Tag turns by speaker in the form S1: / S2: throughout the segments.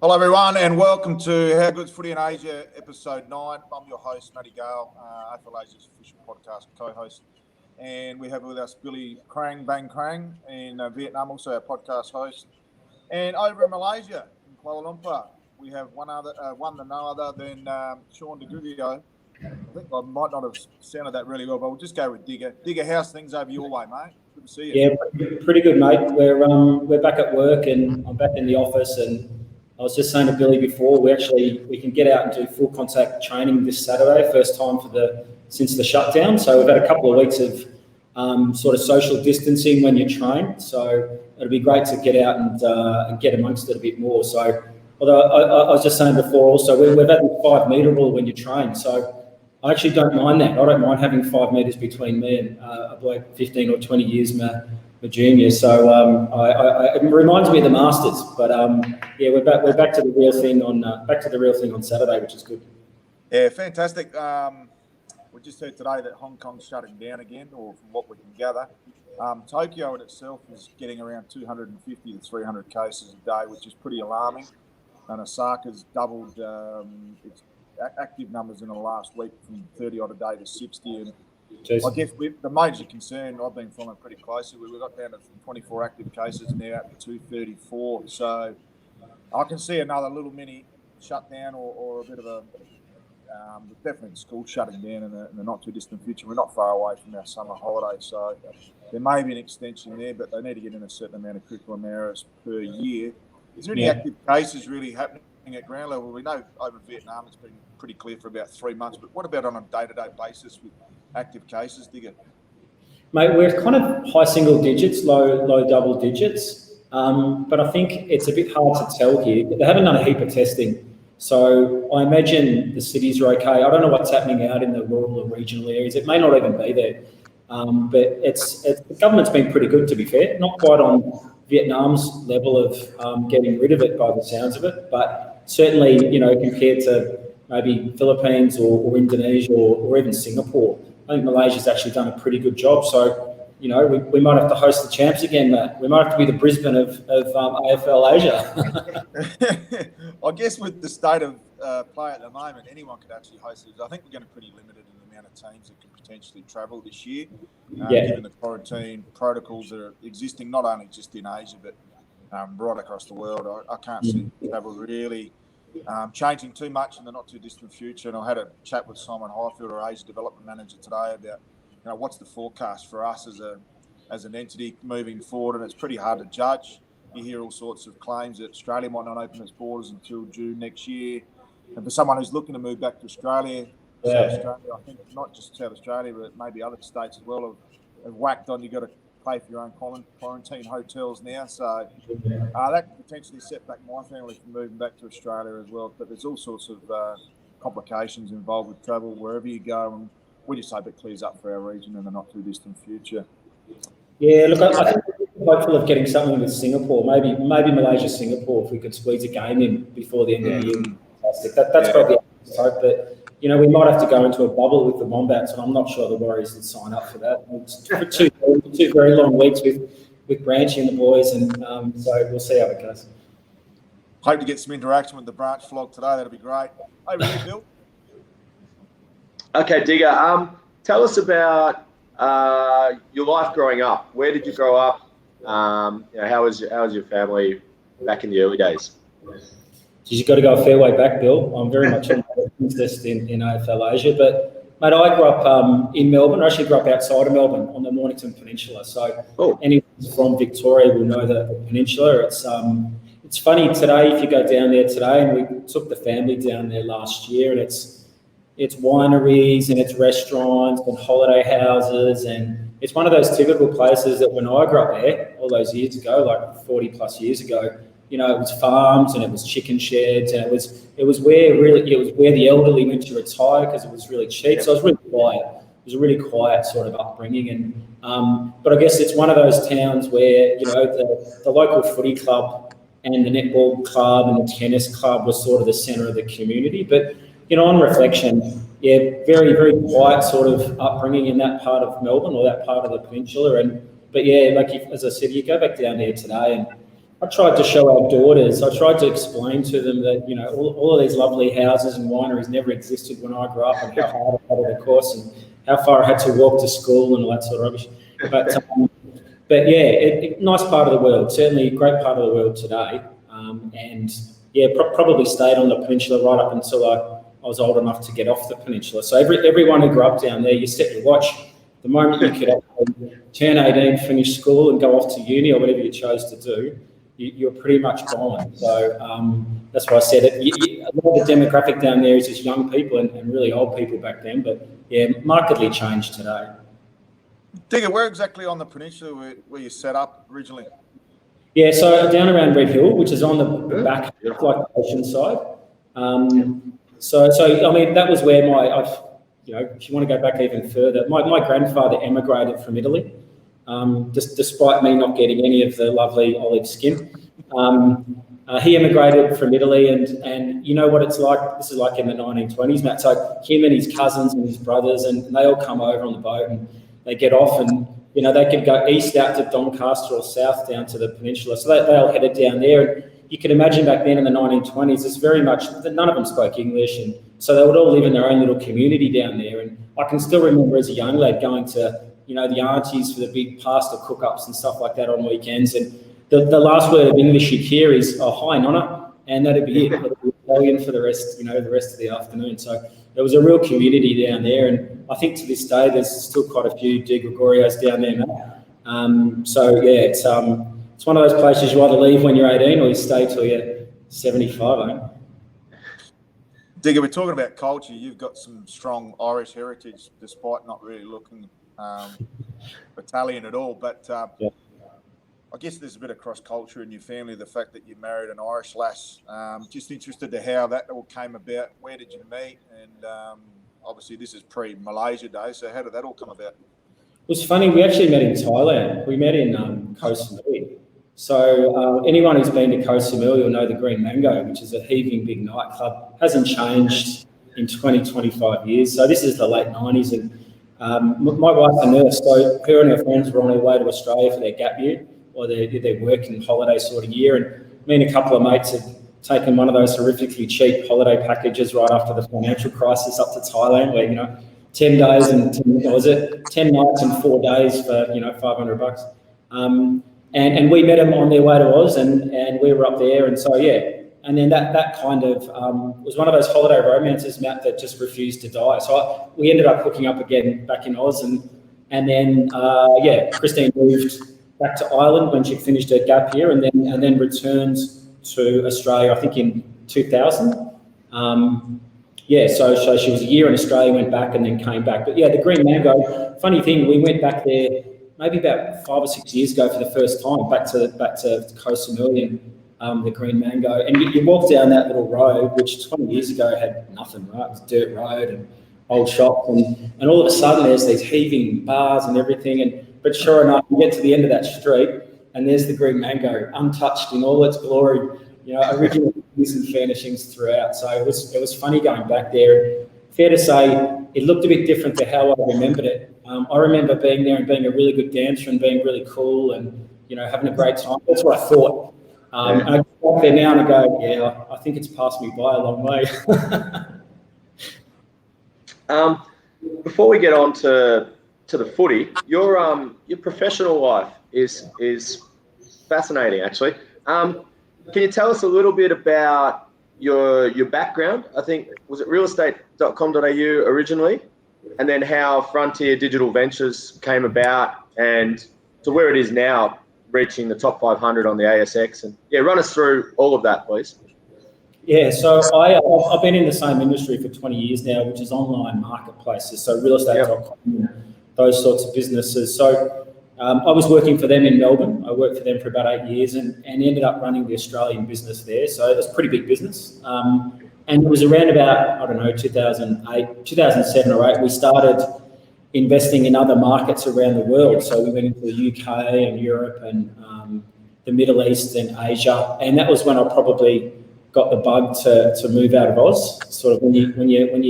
S1: Hello everyone and welcome to How Good's Footy in Asia, episode 9. I'm your host, Matty Gale, AFL Asia's official podcast co-host. And we have with us Billy Krang Bang Krang in Vietnam, also our podcast host. And over in Malaysia, in Kuala Lumpur, we have one than no other than Shaun Di Gregorio. I think I might not have sounded that really well, but we'll just go with Digger. Digger, how's things over your way, mate? Good to see you.
S2: Yeah, pretty good, mate. We're back at work and I'm back in the office, and I was just saying to Billy before, we can get out and do full contact training this Saturday, first time since the shutdown. So we've had a couple of weeks of sort of social distancing when you train. So it'll be great to get out and get amongst it a bit more. So although I was just saying before also, we've had the 5 metre rule when you train. So I actually don't mind that. I don't mind having 5 metres between me and a bloke 15 or 20 years my junior. So it reminds me of the Masters. But yeah, we're back to the real thing on Saturday, which is good.
S1: Yeah, fantastic. We just heard today that Hong Kong's shutting down again, or from what we can gather. Tokyo in itself is getting around 250 to 300 cases a day, which is pretty alarming. And Osaka's doubled its active numbers in the last week from 30 odd a day to 60. And I guess the major concern, I've been following pretty closely, we got down to 24 active cases, now out to 234. So I can see another little mini shutdown or a bit of a definitely school shutting down in the not too distant future. We're not far away from our summer holiday, so there may be an extension there, but they need to get in a certain amount of curriculum hours per year. Is there any active cases really happening at ground level? We know over Vietnam it's been pretty clear for about 3 months, but what about on a day-to-day basis with active cases, Digger?
S2: Mate, we're kind of high single digits, low double digits, but I think it's a bit hard to tell here. They haven't done a heap of testing, so I imagine the cities are okay. I don't know what's happening out in the rural or regional areas. It may not even be there, but the government's been pretty good, to be fair. Not quite on Vietnam's level of getting rid of it by the sounds of it, but certainly, compared to maybe Philippines or Indonesia or even Singapore, I think Malaysia's actually done a pretty good job. So, we might have to host the champs again, Matt. We might have to be the Brisbane of AFL Asia.
S1: I guess with the state of play at the moment, anyone could actually host it. I think we're going to be pretty limited in the amount of teams that can potentially travel this year, given the quarantine protocols that are existing, not only just in Asia, but right across the world. I can't see travel really changing too much in the not too distant future. And I had a chat with Simon Highfield, our Asia Development Manager, today about what's the forecast for us as an entity moving forward, and it's pretty hard to judge. You hear all sorts of claims that Australia might not open its borders until June next year, and for someone who's looking to move back to Australia, South Australia, I think not just South Australia but maybe other states as well have whacked on. You've got to pay for your own quarantine hotels now, so that could potentially set back my family from moving back to Australia as well. But there's all sorts of complications involved with travel wherever you go, and we just hope it clears up for our region in the not too distant future.
S2: Yeah, look, I think we're hopeful of getting something with Singapore, maybe Malaysia, Singapore, if we could squeeze a game in before the end of the year. Fantastic. That's probably our hope, but we might have to go into a bubble with the Wombats, and I'm not sure the Warriors would sign up for that. It's two very long weeks with Branchy and the boys, and so we'll see how it goes.
S1: Hope to get some interaction with the Branch vlog today. That'll be great. Hey, really, Bill?
S3: Okay, Digger. Tell us about your life growing up. Where did you grow up? How was your family back in the early days?
S2: You've got to go a fair way back, Bill. I'm very much interested in AFL Asia, but mate, I grew up in Melbourne. I actually grew up outside of Melbourne on the Mornington Peninsula. So anyone from Victoria will know the peninsula. It's funny today, if you go down there today, and we took the family down there last year, and it's wineries and it's restaurants and holiday houses, and it's one of those typical places that when I grew up there all those years ago, like 40 plus years ago, it was farms and it was chicken sheds, and it was where the elderly went to retire because it was really cheap. So it was really quiet. It was a really quiet sort of upbringing, and but I guess it's one of those towns where the local footy club and the netball club and the tennis club was sort of the centre of the community. But on reflection, very, very quiet sort of upbringing in that part of Melbourne or that part of the peninsula. But as I said, you go back down there today and I tried to show our daughters, I tried to explain to them that, you know, all of these lovely houses and wineries never existed when I grew up, and how hard I had it, of course, and how far I had to walk to school and all that sort of rubbish. But yeah, nice part of the world, certainly a great part of the world today. And yeah, probably stayed on the peninsula right up until I was old enough to get off the peninsula. So everyone who grew up down there, you set your watch. The moment you could turn 18, finish school and go off to uni or whatever you chose to do, you're pretty much gone. So that's why I said it. A lot of the demographic down there is just young people and really old people back then. But yeah, markedly changed today.
S1: Digger, where exactly on the peninsula were you set up originally?
S2: Yeah, so down around Red Hill, which is on the back, like the ocean side. So I mean, that was where you know, if you want to go back even further, my grandfather emigrated from Italy, despite me not getting any of the lovely olive skin. He emigrated from Italy, and you know what it's like. This is like in the 1920s, Matt. So him and his cousins and his brothers, and they all come over on the boat, and they get off, and you know, they could go east out to Doncaster or south down to the peninsula. So they all headed down there. And you can imagine back then in the 1920s, it's very much, none of them spoke English. And so they would all live in their own little community down there. And I can still remember as a young lad going to, you know, the aunties for the big pasta cook-ups and stuff like that on weekends. And the last word of English you'd hear is, "Oh, hi, Nonna." And that'd be it. That'd be Italian for the rest, you know, the rest of the afternoon. So there was a real community down there. And I think to this day, there's still quite a few Di Gregorios down there now. So yeah, it's one of those places you either leave when you're 18 or you stay till you're 75, eh?
S1: Digger, we're talking about culture. You've got some strong Irish heritage, despite not really looking Italian at all. But yeah. I guess there's a bit of cross-culture in your family, the fact that you married an Irish lass. Just interested to how that all came about. Where did you meet? And obviously this is pre-Malaysia days, so how did that all come about?
S2: It was funny, we actually met in Thailand. We met in Koh Samui. So anyone who's been to Koh Samui will know the Green Mango, which is a heaving big nightclub. Hasn't changed in 20, 25 years. So this is the late 90s. And my wife's a nurse, so her and her friends were on their way to Australia for their gap year, or their work and holiday sort of year. And me and a couple of mates had taken one of those horrifically cheap holiday packages right after the financial crisis up to Thailand, where, you know, 10 days and 10 nights and 4 days for, you know, $500. And we met them on their way to Oz, and we were up there. And so, yeah, and then that kind of was one of those holiday romances, Matt, that just refused to die. So we ended up hooking up again back in Oz. And then, Christine moved back to Ireland when she finished her gap year, and then returned to Australia, I think in 2000. So she was a year in Australia, went back and then came back. But yeah, the Green Mango, funny thing, we went back there maybe about 5 or 6 years ago for the first time, back to Koh Samui and the Green Mango. And you walk down that little road, which 20 years ago had nothing, right? It was a dirt road and old shops, and all of a sudden there's these heaving bars and everything. But sure enough, you get to the end of that street, and there's the Green Mango, untouched in all its glory. You know, original and furnishings throughout. So it was funny going back there. Fair to say, it looked a bit different to how I remembered it. I remember being there and being a really good dancer and being really cool and, you know, having a great time. That's what I thought. And I go back there now and I go, yeah, I think it's passed me by a long way.
S3: Before we get on to the footy, your professional life is fascinating, actually. Can you tell us a little bit about your background? I think, was it realestate.com.au originally, and then how Frontier Digital Ventures came about and to where it is now, reaching the top 500 on the ASX. And yeah, run us through all of that, please.
S2: Yeah, so I've been in the same industry for 20 years now, which is online marketplaces, so realestate.com, and those sorts of businesses. So I was working for them in Melbourne. I worked for them for about 8 years and ended up running the Australian business there. So it was a pretty big business. And it was around about, 2007 or 8, we started investing in other markets around the world. So we went into the UK and Europe and the Middle East and Asia. And that was when I probably got the bug to move out of Oz. Sort of when you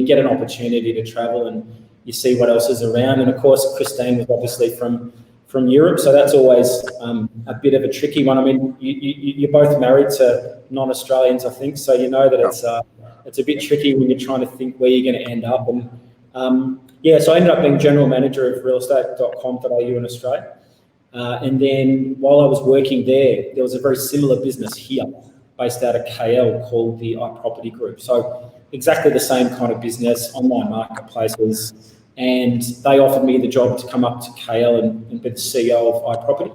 S2: get an opportunity to travel and you see what else is around. And of course, Christine was obviously from from Europe, so that's always a bit of a tricky one. I mean, you're both married to non-Australians, I think, so you know that it's a bit tricky when you're trying to think where you're going to end up. And so I ended up being general manager of realestate.com.au in Australia. And then while I was working there was a very similar business here based out of KL called the iProperty Group. So exactly the same kind of business, online marketplaces. And they offered me the job to come up to KL and be the CEO of iProperty.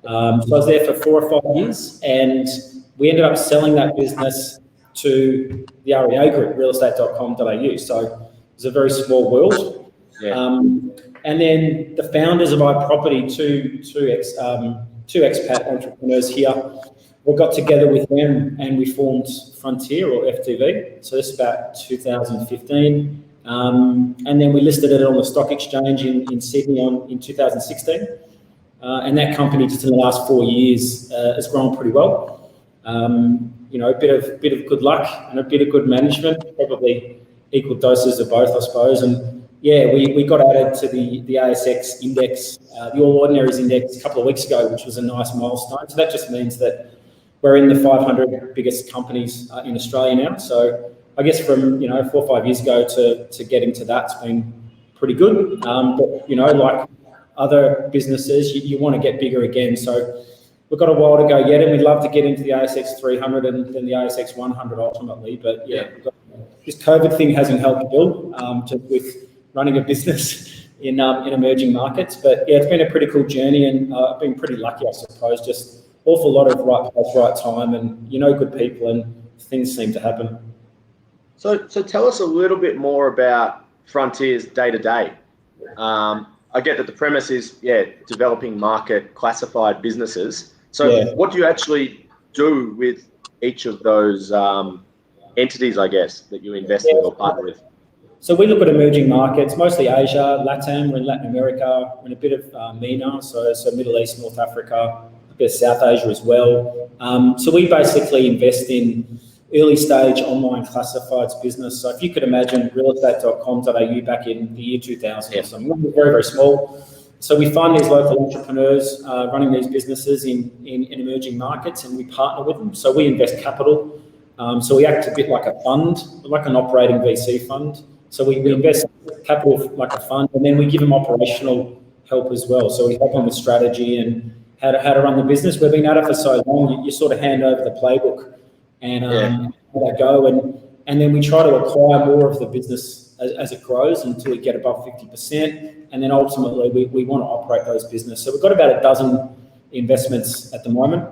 S2: So I was there for 4 or 5 years, and we ended up selling that business to the REA Group, realestate.com.au. So it was a very small world. Yeah. And then the founders of iProperty, two expat entrepreneurs here, we got together with them and we formed Frontier, or FTV. So this is about 2015. And then we listed it on the stock exchange in Sydney in 2016. And that company, just in the last 4 years, has grown pretty well. A bit of good luck and a bit of good management, probably equal doses of both, I suppose. And yeah, we got added to the ASX index, the All Ordinaries index, a couple of weeks ago, which was a nice milestone. So that just means that we're in the 500 biggest companies in Australia now. So I guess from 4 or 5 years ago to getting to that's been pretty good. But like other businesses, you want to get bigger again. So we've got a while to go yet, and we'd love to get into the ASX 300 and then the ASX 100 ultimately. But this COVID thing hasn't helped Bill with running a business in emerging markets. But yeah, it's been a pretty cool journey, and I've been pretty lucky, I suppose. Just awful lot of right place, right time, and good people, and things seem to happen.
S3: So tell us a little bit more about Frontier's day-to-day. I get that the premise is, developing market classified businesses. So what do you actually do with each of those entities, I guess, that you invest in or partner with?
S2: So we look at emerging markets, mostly Asia, LATAM, we're in Latin America, we're in a bit of MENA, so Middle East, North Africa, a bit of South Asia as well. So we basically invest in early stage online classifieds business. So if you could imagine realestate.com.au back in the year 2000 or something, very, very small. So we find these local entrepreneurs running these businesses in emerging markets, and we partner with them. So we invest capital. So we act a bit like a fund, like an operating VC fund. So we invest capital like a fund, and then we give them operational help as well. So we help them with strategy and how to run the business. We've been at it for so long, you sort of hand over the playbook and let that go. And then we try to acquire more of the business as it grows until we get above 50%. And then ultimately we want to operate those businesses. So we've got about a dozen investments at the moment,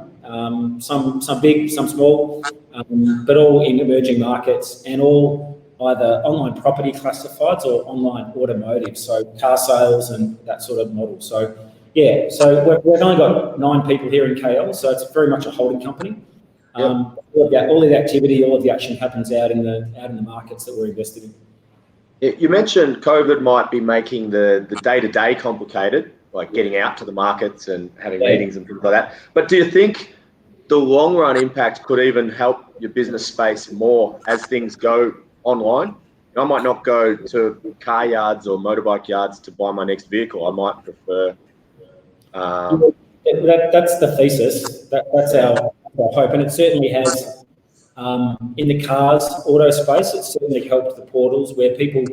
S2: some big, some small, but all in emerging markets, and all either online property classifieds or online automotive, so car sales and that sort of model. So so we've only got 9 people here in KL, so it's very much a holding company. All of the activity, all of the action happens out in the markets that we're invested in.
S3: You mentioned COVID might be making the day-to-day complicated, like getting out to the markets and having meetings and things like that. But do you think the long-run impact could even help your business space more as things go online? I might not go to car yards or motorbike yards to buy my next vehicle. I might prefer...
S2: That's the thesis. That's our hope, and it certainly has. In the cars auto space, it's certainly helped the portals where people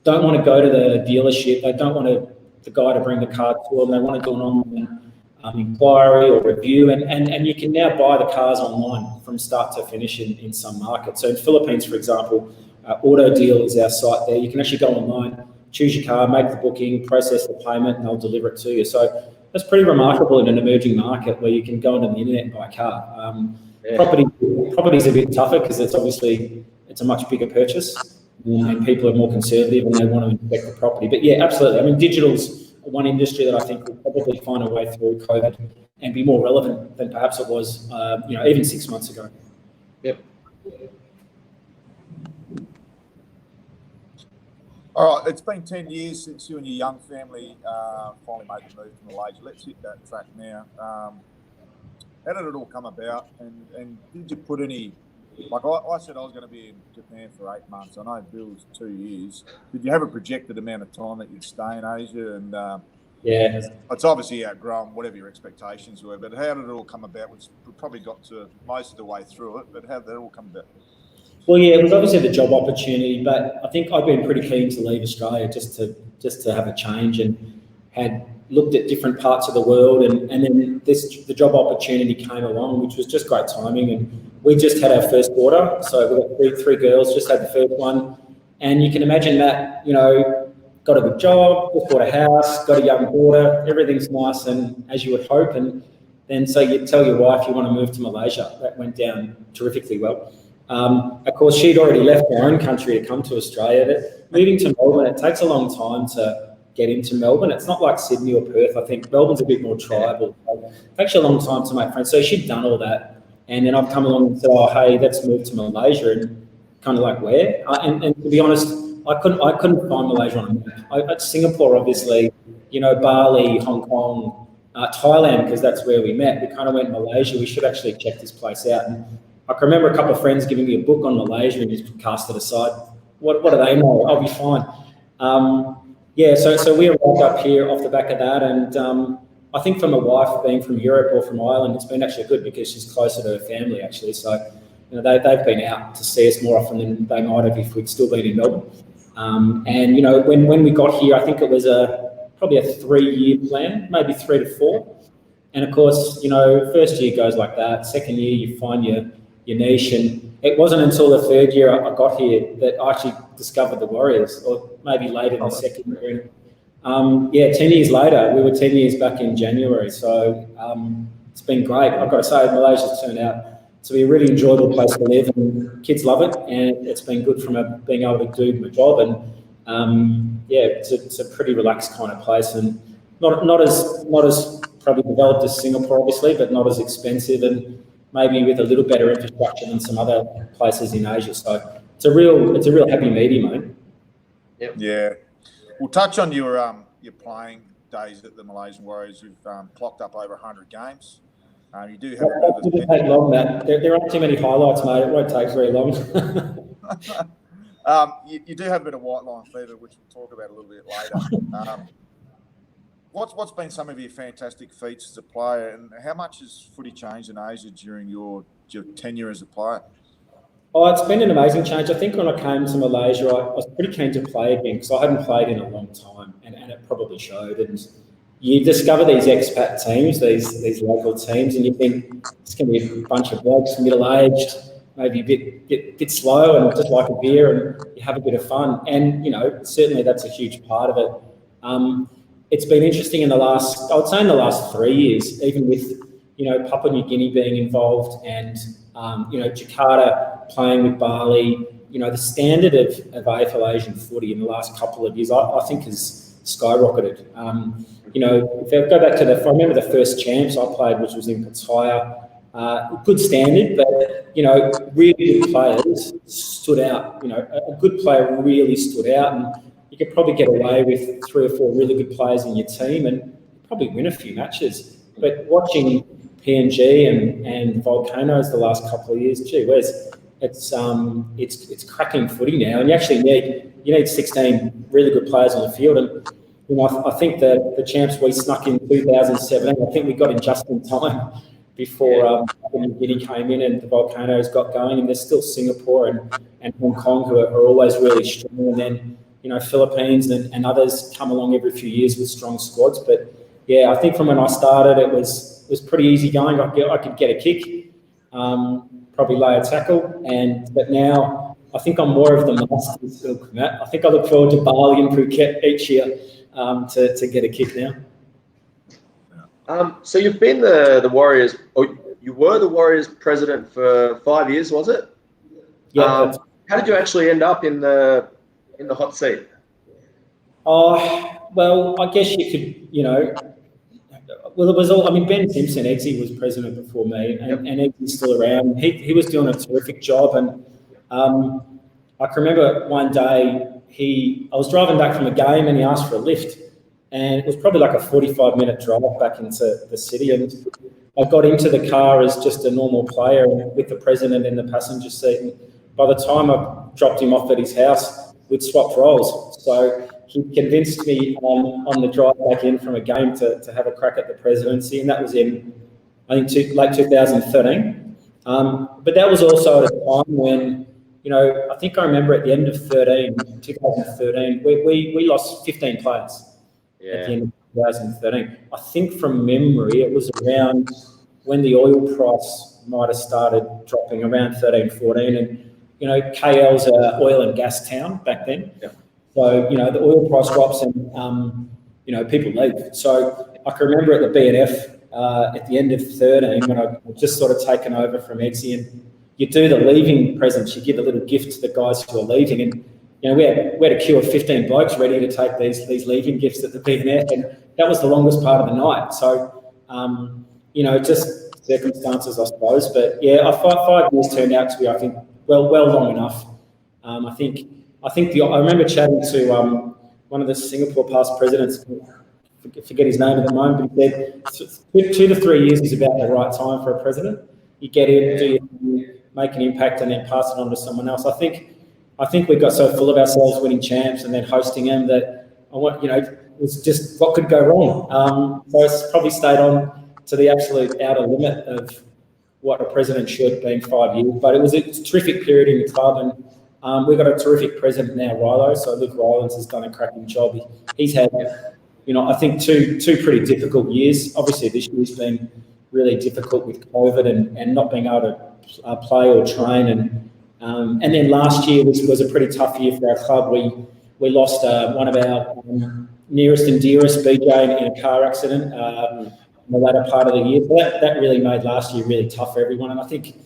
S2: don't want to go to the dealership. They don't want the guy to bring the car to them. They want to do an online inquiry or review, and you can now buy the cars online from start to finish in some markets. So in Philippines, for example, Auto Deal is our site there. You can actually go online, choose your car, make the booking, process the payment, and they'll deliver it to you. So that's pretty remarkable in an emerging market where you can go onto the internet and buy a car. Property's a bit tougher because it's a much bigger purchase, and people are more conservative and they want to inspect the property. But yeah, absolutely. I mean, digital's one industry that I think will probably find a way through COVID and be more relevant than perhaps it was, even 6 months ago.
S3: Yep.
S1: All right, it's been 10 years since you and your young family finally made the move to Malaysia. Let's hit that track now. How did it all come about? And did you put any, like I said I was going to be in Japan for 8 months. I know Bill's 2 years. Did you have a projected amount of time that you'd stay in Asia? And
S2: Yeah.
S1: It's obviously outgrown whatever your expectations were, but how did it all come about? We probably got to most of the way through it, but how did that all come about?
S2: Well, yeah, it was obviously the job opportunity, but I think I'd been pretty keen to leave Australia just to have a change, and had looked at different parts of the world, and then the job opportunity came along, which was just great timing. And we just had our first daughter, so we got three girls, just had the first one, and you can imagine that, got a good job, just bought a house, got a young daughter, everything's nice, and as you would hope, and then so you tell your wife you want to move to Malaysia. That went down terrifically well. Of course, she'd already left her own country to come to Australia. But moving to Melbourne, it takes a long time to get into Melbourne. It's not like Sydney or Perth. I think Melbourne's a bit more tribal. It takes you a long time to make friends. So she'd done all that. And then I've come along and said, oh, hey, let's move to Malaysia. And kind of like, where? And to be honest, I couldn't find Malaysia on a map. Singapore, obviously, Bali, Hong Kong, Thailand, because that's where we met. We kind of went to Malaysia. We should actually check this place out. And I can remember a couple of friends giving me a book on Malaysia and just cast it aside. What do they know? I'll be fine. So we arrived up here off the back of that, and I think for my wife being from Europe or from Ireland, it's been actually good because she's closer to her family actually. So they've been out to see us more often than they might have if we'd still been in Melbourne. When we got here, I think it was probably a 3-year plan, maybe 3 to 4. And of course, first year goes like that. Second year, you find your niche, and it wasn't until the 3rd year I got here that I actually discovered the Warriors, or maybe later in the second year. 10 years later, we were 10 years back in January, so it's been great. I've got to say, Malaysia's turned out to be a really enjoyable place to live, and kids love it, and it's been good from being able to do my job, and it's a pretty relaxed kind of place, and not as probably developed as Singapore, obviously, but not as expensive, and maybe with a little better infrastructure than some other places in Asia. So it's a real happy medium, mate.
S3: Yep.
S1: Yeah. We'll touch on your playing days at the Malaysian Warriors. You've clocked up over 100 games. You do have
S2: it doesn't take long, Matt. There aren't too many highlights, mate. It won't take very long.
S1: You do have a bit of white line fever, which we'll talk about a little bit later. What's been some of your fantastic feats as a player, and how much has footy changed in Asia during your tenure as a player?
S2: Oh, it's been an amazing change. I think when I came to Malaysia, I was pretty keen to play again because I hadn't played in a long time, and it probably showed. And you discover these expat teams, these local teams, and you think it's going to be a bunch of blokes, middle-aged, maybe a bit slow, and just like a beer, and you have a bit of fun. And certainly that's a huge part of it. It's been interesting in the last 3 years, even with, Papua New Guinea being involved and, Jakarta playing with Bali, the standard of AFL Asian footy in the last couple of years, I think has skyrocketed. If I go back to I remember the first champs I played, which was in Pattaya, good standard, but, really good players stood out. A good player really stood out, and you could probably get away with 3 or 4 really good players in your team and probably win a few matches. But watching PNG and Volcanoes the last couple of years, gee whiz, it's cracking footy now, and you actually need 16 really good players on the field. And I think the champs we snuck in 2017, I think we got in just in time before New Guinea came in and the Volcanoes got going, and there's still Singapore and Hong Kong who are always really strong, and then Philippines and others come along every few years with strong squads. But I think from when I started, it was pretty easy going. I could get a kick, probably lay a tackle, but now I think I'm more of the masters ilk, Matt. I think I look forward to Bali and Phuket each year to get a kick now.
S3: So you've been the Warriors, or you were the Warriors president for 5 years, was it?
S2: Yeah.
S3: How did you actually end up in the hot seat?
S2: Well, I guess you could, well, it was all. I mean, Ben Simpson, Eggsy was president before me, and Eggsy's still around. He was doing a terrific job, and I can remember one day I was driving back from a game, and he asked for a lift, and it was probably like a 45-minute drive back into the city, and I got into the car as just a normal player with the president in the passenger seat, and by the time I dropped him off at his house, we'd swapped roles. So he convinced me on the drive back in from a game to have a crack at the presidency, and that was in, I think, late 2013. But that was also at a time when, I think I remember at the end of 2013, we lost 15 players at the end of 2013. I think from memory, it was around when the oil price might have started dropping, around 13, 14, and KL's an oil and gas town back then.
S3: Yeah.
S2: So, the oil price drops and, people leave. So I can remember at the BNF at the end of 13 when I just sort of taken over from Eggsy, and you do the leaving presents, you give a little gift to the guys who are leaving. And, we had a queue of 15 blokes ready to take these leaving gifts at the BNF, and that was the longest part of the night. So, just circumstances, I suppose. But, yeah, 5 years turned out to be, I think, well long enough. I remember chatting to one of the Singapore past presidents, forget his name at the moment, but he said 2 to 3 years is about the right time for a president. You get in, make an impact, and then pass it on to someone else. I think we got so full of ourselves winning champs and then hosting them that it was just what could go wrong. So it's probably stayed on to the absolute outer limit of what a president should, being 5 years. But it was a terrific period in the club, and we've got a terrific president now, Rilo. So Luke Rylands has done a cracking job. He's had, I think two pretty difficult years. Obviously, this year's been really difficult with COVID and not being able to play or train. And then last year was a pretty tough year for our club. We lost one of our nearest and dearest, BJ, in a car accident in the latter part of the year. So that really made last year really tough for everyone. And I think,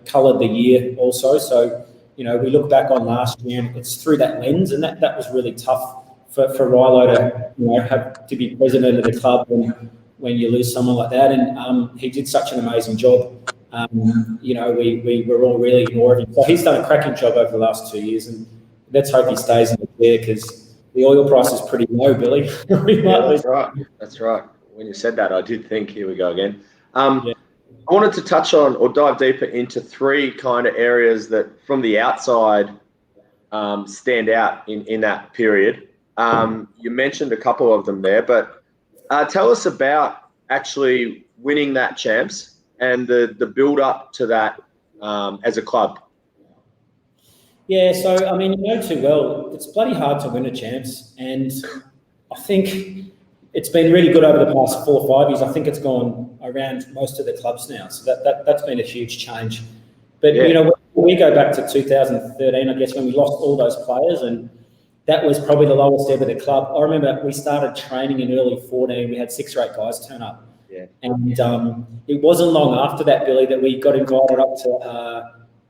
S2: coloured the year also. So, we look back on last year and it's through that lens, and that was really tough for Rilo to, have to be president of the club when you lose someone like that. And he did such an amazing job. We were all really in awe of him. So he's done a cracking job over the last 2 years, and let's hope he stays in the chair because the oil price is pretty low, Billy.
S3: That's right. That's right. When you said that, I did think, here we go again. I wanted to touch on or dive deeper into 3 kind of areas that from the outside stand out in that period. You mentioned a couple of them there, but tell us about actually winning that champs and the build up to that as a club.
S2: Yeah, so, too well, it's bloody hard to win a champs. And I think it's been really good over the past 4 or 5 years. I think it's gone around most of the clubs now. So that's been a huge change. But, when we go back to 2013, I guess, when we lost all those players, and that was probably the lowest ever the club. I remember we started training in early 14. We had 6 or 8 guys turn up.
S3: Yeah.
S2: And it wasn't long after that, Billy, that we got invited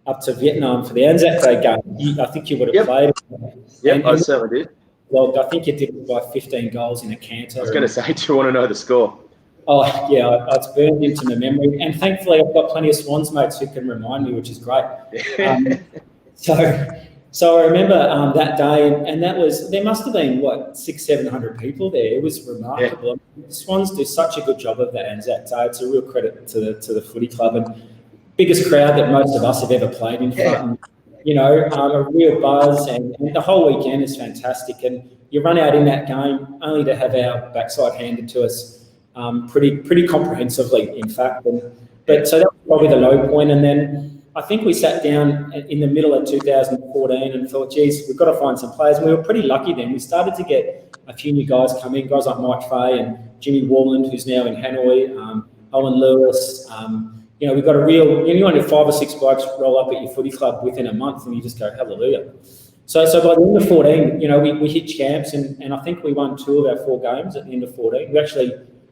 S2: up to Vietnam for the Anzac Day game. I think you would have played.
S3: Yeah, I certainly did.
S2: Well, I think you did by 15 goals in a canter.
S3: I was going to say, do you want to know the score?
S2: Oh, yeah, it's burned into my memory. And thankfully, I've got plenty of Swans mates who can remind me, which is great. So I remember that day, and there must have been, 600-700 people there. It was remarkable. Yeah. The Swans do such a good job of that Anzac Day. It's a real credit to the footy club, and biggest crowd that most of us have ever played in front. A real buzz, and the whole weekend is fantastic. And you run out in that game only to have our backside handed to us pretty comprehensively, in fact. So that was probably the low point. And then I think we sat down in the middle of 2014 and thought, geez, we've got to find some players. And we were pretty lucky then. We started to get a few new guys come in, guys like Mike Fay and Jimmy Warland, who's now in Hanoi, Owen Lewis. We've got a real, you only 5 or 6 blokes roll up at your footy club within a month and you just go, hallelujah. So by the end of 14, we hit champs, and I think we won 2 of our 4 games at the end of 14.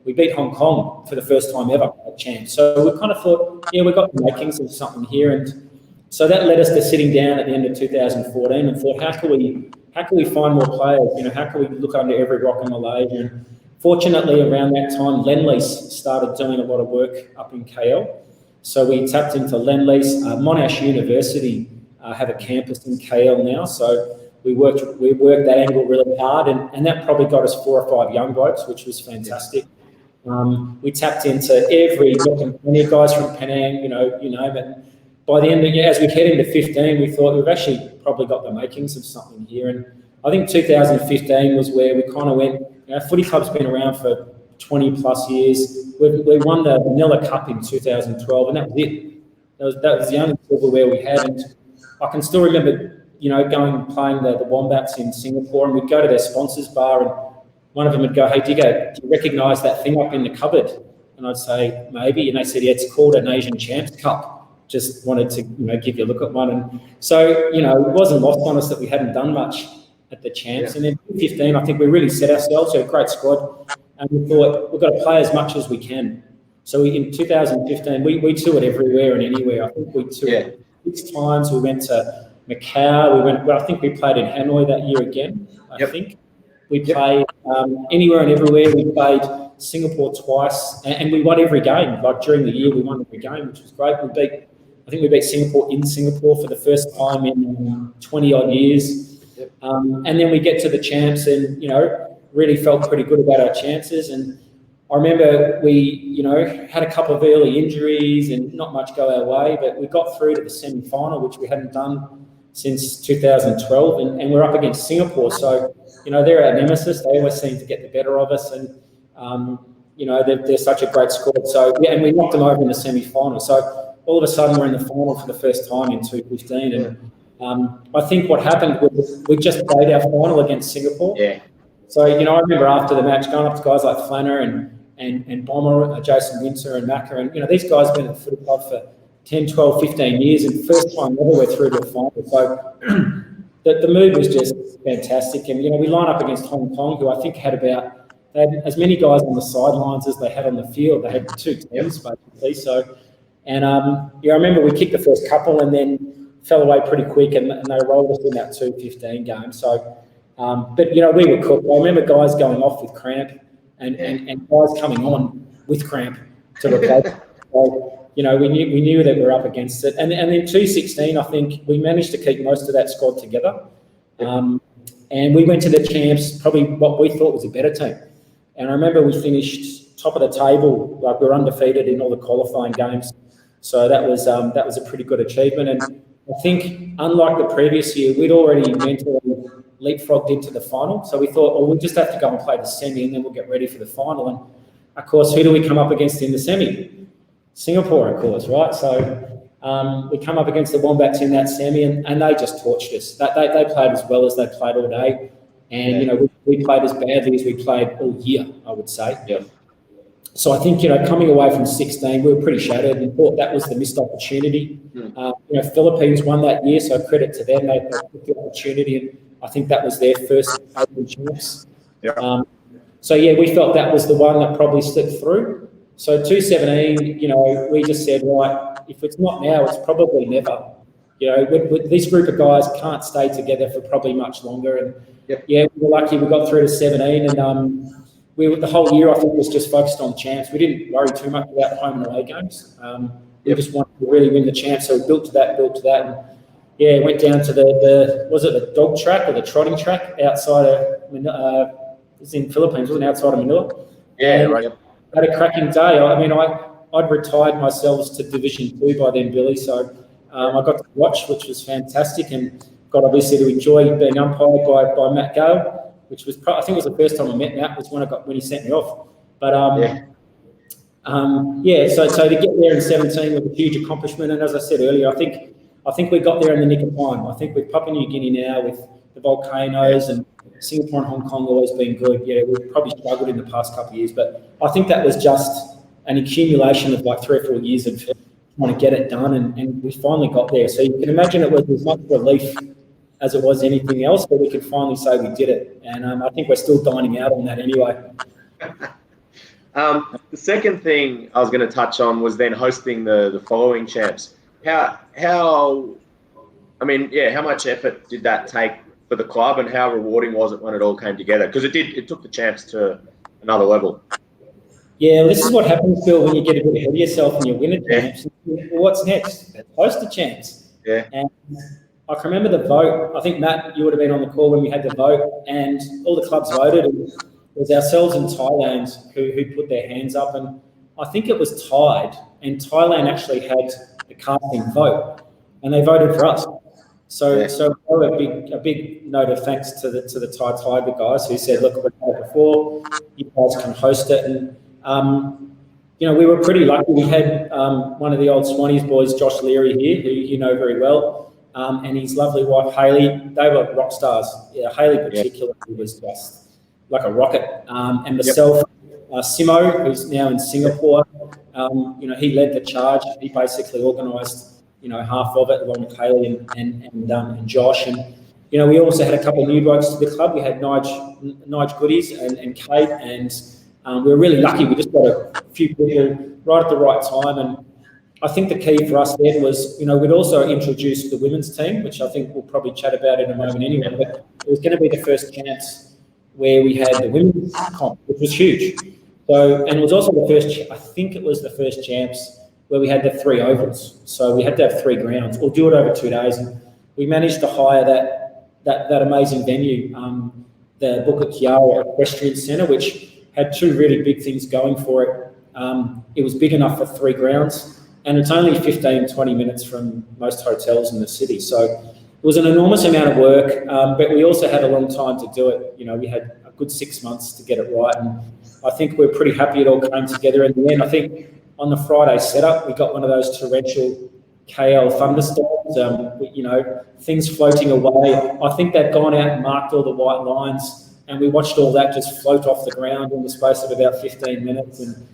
S2: We beat Hong Kong for the first time ever at champs. So we kind of thought, we've got the makings of something here. And so that led us to sitting down at the end of 2014 and thought, how can we find more players? How can we look under every rock in Malaysia? And fortunately, around that time, Lendlease started doing a lot of work up in KL. So we tapped into Lendlease. Monash University have a campus in KL now. So we worked that angle really hard, and that probably got us 4 or 5 young blokes, which was fantastic. We tapped into every guys from Penang, you name it. By the end of the year, as we head into 15, we thought we've actually probably got the makings of something here. And I think 2015 was where we kind of went, footy club's been around for 20 plus years. We won the Manila Cup in 2012, and that was it. That was the only silverware we had. And I can still remember, going and playing the Wombats in Singapore, and we'd go to their sponsors bar, and one of them would go, "Hey, Diggo, do you recognise that thing up in the cupboard?" And I'd say, "Maybe." And they said, "Yeah, it's called an Asian Champs Cup." Just wanted to, give you a look at one. And so, it wasn't lost on us that we hadn't done much at the Champs. Yeah. And then 2015, I think we really set ourselves, we had a great squad, and we thought, we've got to play as much as we can. So in 2015, we toured everywhere and anywhere. I think we toured 6 times. We went to Macau. I think we played in Hanoi that year again, I think. We played anywhere and everywhere. We played Singapore twice, and we won every game. Like during the year, we won every game, which was great. I think we beat Singapore in Singapore for the first time in 20 odd years. And then we get to the Champs, and really felt pretty good about our chances. And I remember we, had a couple of early injuries and not much go our way, but we got through to the semi-final, which we hadn't done since 2012, and we're up against Singapore. So, they're our nemesis. They always seem to get the better of us, and they're such a great squad. So and we knocked them over in the semi-final. So all of a sudden we're in the final for the first time in 2015, and I think what happened was we just played our final against Singapore. Yeah. So I remember after the match going up to guys like Flanner and Bomber, Jason Winter and Macca, and these guys have been at the footy club for 10, 12, 15 years, and first time ever we're through to a final. So the mood was just fantastic. And, we line up against Hong Kong, who I think they had as many guys on the sidelines as they had on the field. They had 2 teams, basically. So, and I remember we kicked the first couple and then fell away pretty quick, and they rolled us in that 2-15 game. So, but, we were cooked. I remember guys going off with cramp and guys coming on with cramp to replace. So, we knew that we were up against it. And then 2016, I think we managed to keep most of that squad together. And we went to the Champs, probably what we thought was a better team. And I remember we finished top of the table, like we were undefeated in all the qualifying games. So that was a pretty good achievement. And I think, unlike the previous year, we'd already mentally leapfrogged into the final. So we thought, we'll just have to go and play the semi, and then we'll get ready for the final. And of course, who do we come up against in the semi? Singapore, of course, right? So we come up against the Wombats in that semi, and they just torched us. They played as well as they played all day. And, we played as badly as we played all year, I would say. Yeah. So I think, coming away from 16, we were pretty shattered and thought that was the missed opportunity. Philippines won that year, so credit to them. They took the opportunity, and I think that was their first chance. Yeah. We felt that was the one that probably slipped through. So 2017, we just said, right, if it's not now, it's probably never. This group of guys can't stay together for probably much longer. And we were lucky we got through to 17, and the whole year I think was just focused on Champs. We didn't worry too much about home and away games. We just wanted to really win the Champs, so we built to that, and went down to the dog track or the trotting track outside of Manila. It was in Philippines, wasn't it, outside of Manila? Yeah, right. Had a cracking day. I mean, I'd retired myself to Division 2 by then, Billy, so I got to watch, which was fantastic, and got obviously to enjoy being umpired by Matt Gale, which was I think it was the first time I met Matt, was when he sent me off. But so to get there in 17 was a huge accomplishment, and as I said earlier, I think we got there in the nick of time. I think with Papua New Guinea now, with the volcanoes, and Singapore and Hong Kong always been good. Yeah, we've probably struggled in the past couple of years, but I think that was just an accumulation of like 3 or 4 years of trying to get it done, and we finally got there. So you can imagine it was as much relief as it was anything else, but we could finally say we did it. And I think we're still dining out on that anyway.
S3: The second thing I was going to touch on was then hosting the following Champs. How much effort did that take for the club, and how rewarding was it when it all came together? Because it took the Champs to another level.
S2: Yeah, this is what happens, Phil, when you get a bit ahead of yourself and you win a Champs. Well, what's next? Host a Champs. Yeah. And I can remember the vote. I think, Matt, you would have been on the call when we had the vote, and all the clubs voted. And it was ourselves and Thailand who put their hands up, and I think it was tied, and Thailand actually had the casting vote, and they voted for us. So a big note of thanks to the Thai Tiger guys who said, look, we've had it before, you guys can host it. And, we were pretty lucky. We had one of the old Swannies boys, Josh Leary here, who you know very well, and his lovely wife, Hayley. They were rock stars. Yeah, Hayley particularly was just like a rocket. And myself, Simo, who's now in Singapore, he led the charge. He basically organised half of it, along with Hayley and Josh. And, we also had a couple of new blokes to the club. We had Nige Goodies and Kate, and we were really lucky. We just got a few people right at the right time. And I think the key for us then was, we'd also introduced the women's team, which I think we'll probably chat about in a moment anyway. But it was going to be the first camps where we had the women's comp, which was huge. So, and it was also the first champs where we had the 3 ovals. So we had to have 3 grounds or do it over 2 days. And we managed to hire that amazing venue, the Bukit Kiara Equestrian Centre, which had 2 really big things going for it. It was big enough for 3 grounds, and it's only 15, 20 minutes from most hotels in the city. So it was an enormous amount of work, but we also had a long time to do it. We had a good 6 months to get it right. And I think we're pretty happy it all came together in the end. I think on the Friday setup, we got one of those torrential KL thunderstorms, things floating away. I think they'd gone out and marked all the white lines, and we watched all that just float off the ground in the space of about 15 minutes. And,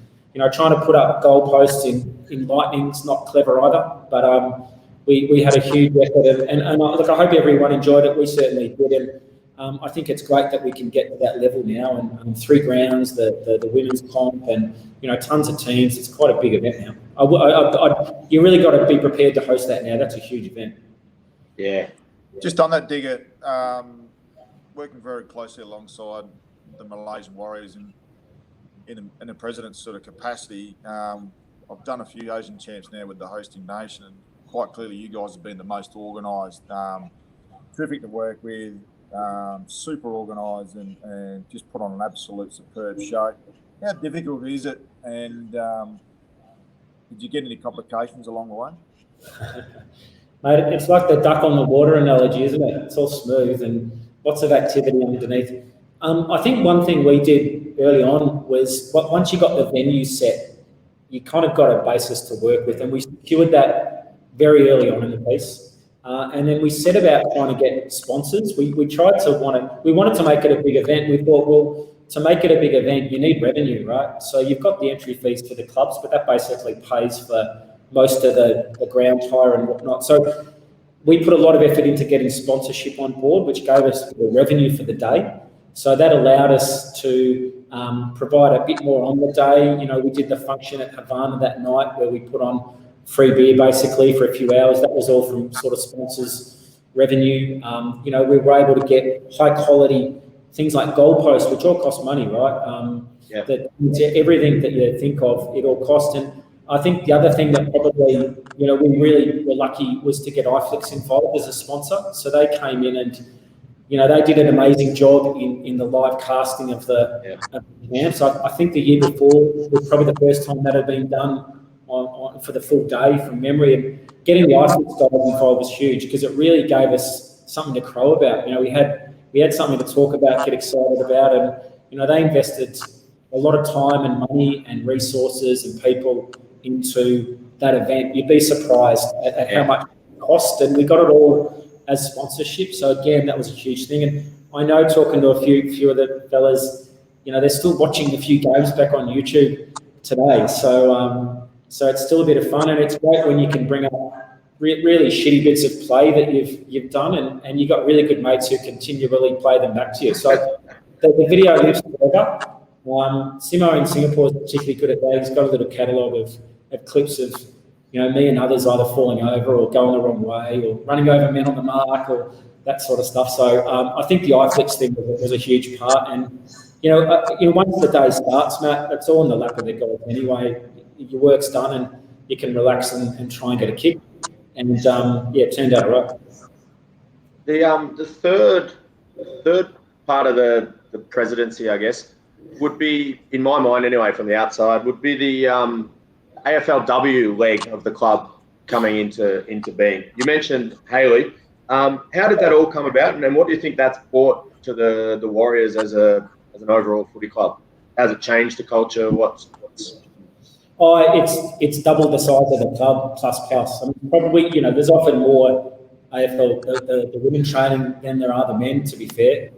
S2: trying to put up goalposts in lightning's not clever either. But we had a huge effort. And look, I hope everyone enjoyed it. We certainly did. And I think it's great that we can get to that level now. And 3 grounds, the women's comp, and, tons of teams. It's quite a big event now. You really got to be prepared to host that now. That's a huge event.
S3: Yeah.
S1: Just on that, Digger, working very closely alongside the Malaysian Warriors in a president's sort of capacity. I've done a few Asian champs now with the hosting nation, and quite clearly you guys have been the most organised. Terrific to work with, super organised, and just put on an absolute superb show. How difficult is it? And did you get any complications along the way?
S2: Mate, it's like the duck on the water analogy, isn't it? It's all smooth and lots of activity underneath. I think one thing we did early on was once you got the venue set, you kind of got a basis to work with, and we secured that very early on in the piece. And then we set about trying to get sponsors. We wanted to make it a big event. We thought, well, to make it a big event, you need revenue, right? So you've got the entry fees for the clubs, but that basically pays for most of the ground hire and whatnot. So we put a lot of effort into getting sponsorship on board, which gave us the revenue for the day. So that allowed us to provide a bit more on the day. We did the function at Havana that night where we put on free beer basically for a few hours. That was all from sort of sponsors' revenue. We were able to get high quality things like goalposts, which all cost money, right? Everything that you think of, it all cost. And I think the other thing that probably, we really were lucky was to get iFlix involved as a sponsor. So they came in and, they did an amazing job in the live casting of the camps. I think the year before was probably the first time that had been done for the full day from memory. And getting the iFlix guys involved was huge because it really gave us something to crow about. We had something to talk about, get excited about, and they invested a lot of time and money and resources and people into that event. You'd be surprised at how much it cost, and we got it all as sponsorship. So again, that was a huge thing. And I know, talking to a few of the fellas, they're still watching a few games back on YouTube today. So it's still a bit of fun, and it's great when you can bring up really shitty bits of play that you've done, and you've got really good mates who continually play them back to you. So the video lives forever. Simo in Singapore is particularly good at that. He's got a little catalogue of clips of me and others either falling over or going the wrong way or running over men on the mark or that sort of stuff. So I think the iFlix thing was a huge part. And once the day starts, Matt, it's all in the lap of the gods anyway. Your work's done and you can relax and try and get a kick. And it turned out right.
S3: The third part of the presidency, I guess, would be, in my mind anyway, from the outside, would be the AFLW leg of the club coming into being. You mentioned Hayley. How did that all come about, and then what do you think that's brought to the Warriors as an overall footy club? Has it changed the culture? What's
S2: it's doubled the size of the club plus. I mean, probably, there's often more AFL the women training than there are the men, to be fair.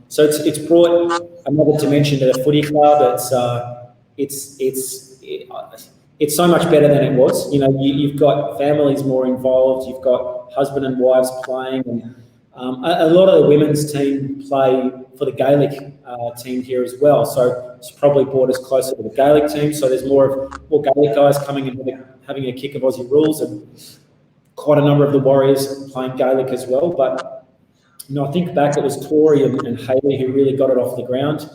S2: So it's brought another dimension to the footy club. It's so much better than it was. You've got families more involved. You've got husband and wives playing, and a lot of the women's team play for the Gaelic team here as well. So it's probably brought us closer to the Gaelic team. So there's more Gaelic guys coming and having a kick of Aussie rules, and quite a number of the Warriors playing Gaelic as well. But I think back, it was Tori and Hayley who really got it off the ground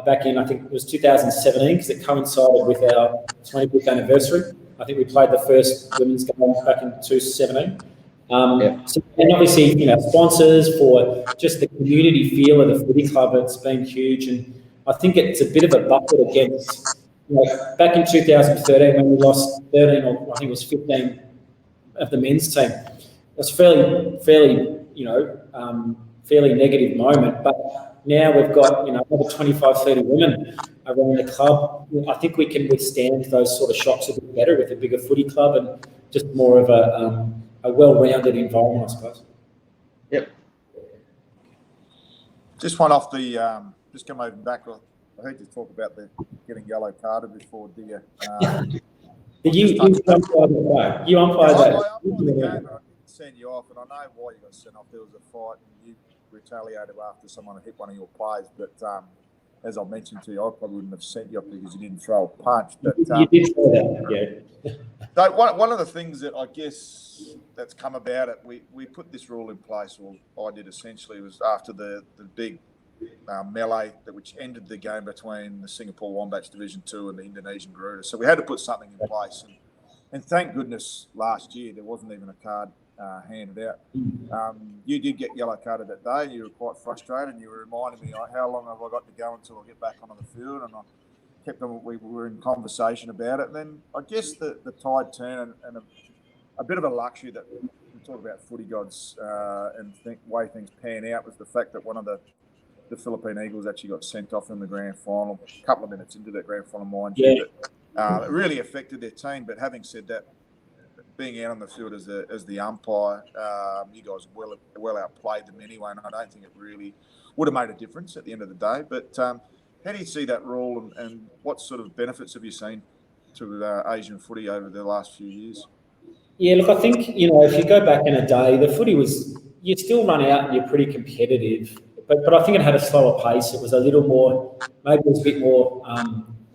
S2: back in, I think it was 2017, because it coincided with our 25th anniversary. I think we played the first women's game back in 2017. So, and obviously, sponsors for just the community feel of the footy club, it's been huge. And I think it's a bit of a bucket against, back in 2013 when we lost 13 or I think it was 15 of the men's team. It was fairly negative moment, but now we've got over 25, 30 women around the club. I think we can withstand those sort of shocks a bit better with a bigger footy club and just more of a well-rounded environment, I suppose.
S3: Yep.
S1: Just one off the just come over back. I heard you talk about the getting yellow carded before, do you?
S2: You umpired that. You umpired that.
S1: I umpired the game, and I didn't send you off, and I know why you got sent off. There was a fight, and you retaliated after someone had hit one of your players. But as I mentioned to you, I probably wouldn't have sent you off because you didn't throw a punch. But
S2: you did say that, yeah.
S1: So one of the things that I guess that's come about it, we put this rule in place, or I did essentially, was after the big melee which ended the game between the Singapore Wombats Division 2 and the Indonesian Garuda. So we had to put something in place. And thank goodness last year there wasn't even a card handed out. You did get yellow carded that day, and you were quite frustrated, and you were reminding me, how long have I got to go until I get back onto the field? And I kept on, we were in conversation about it. And then I guess the tide turned, and a bit of a luxury that we talk about footy gods and way things pan out was the fact that one of the Philippine Eagles actually got sent off in the grand final, a couple of minutes into that grand final, mind you. But it really affected their team. But having said that, being out on the field as the umpire, you guys well outplayed them anyway, and I don't think it really would have made a difference at the end of the day. But how do you see that rule, and what sort of benefits have you seen to Asian footy over the last few years?
S2: Yeah, look, I think, if you go back in a day, the footy was, you still run out and you're pretty competitive. But I think it had a slower pace. It was a little more, maybe it was a bit more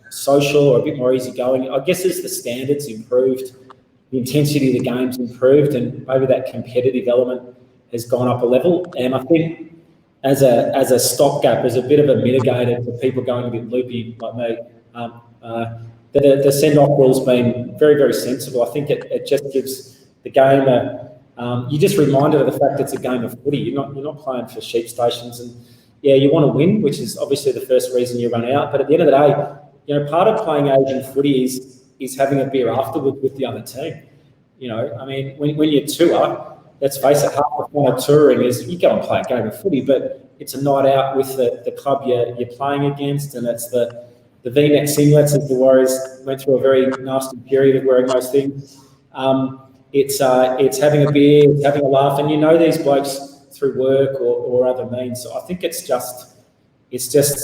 S2: social or a bit more easygoing. I guess as the standards improved, the intensity of the game's improved, and maybe that competitive element has gone up a level. And I think as a stopgap, as a bit of a mitigator for people going a bit loopy like me, the send-off rule's been very, very sensible. I think it just gives the game you're just reminded of the fact it's a game of footy. You're not playing for sheep stations, and you want to win, which is obviously the first reason you run out. But at the end of the day, part of playing Asian footy is having a beer afterwards with the other team. I mean, when you tour, let's face it, half the fun of touring is you go and play a game of footy, but it's a night out with the club you're playing against, and it's the V-neck singlets as the Warriors went through a very nasty period of wearing those things. It's having a beer, it's having a laugh, and these blokes through work or other means. So I think it's just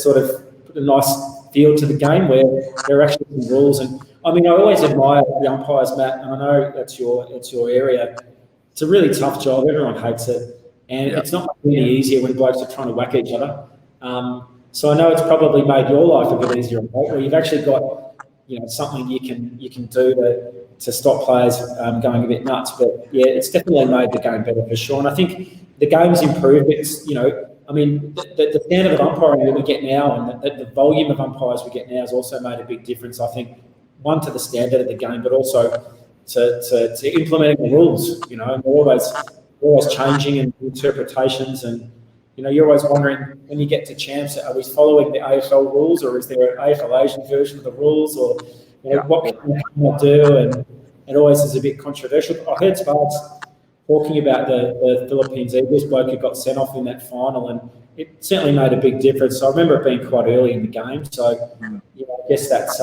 S2: sort of put a nice feel to the game where there are actually some rules. And I mean, I always admire the umpires, Matt, and I know that's your area. It's a really tough job. Everyone hates it, and it's not really easier when blokes are trying to whack each other. So I know it's probably made your life a bit easier, where you've actually got something you can do to stop players going a bit nuts. But it's definitely made the game better for sure. And I think the game's improved. It's I mean, the standard of umpiring that we get now and the volume of umpires we get now has also made a big difference. I think one to the standard of the game, but also to implementing the rules. And they're always changing and interpretations, and you're always wondering when you get to champs, are we following the AFL rules, or is there an AFL Asian version of the rules, or what can we do? And it always is a bit controversial. I heard Sparks talking about the Philippines Eagles bloke who got sent off in that final, and it certainly made a big difference. I remember it being quite early in the game, so I guess that's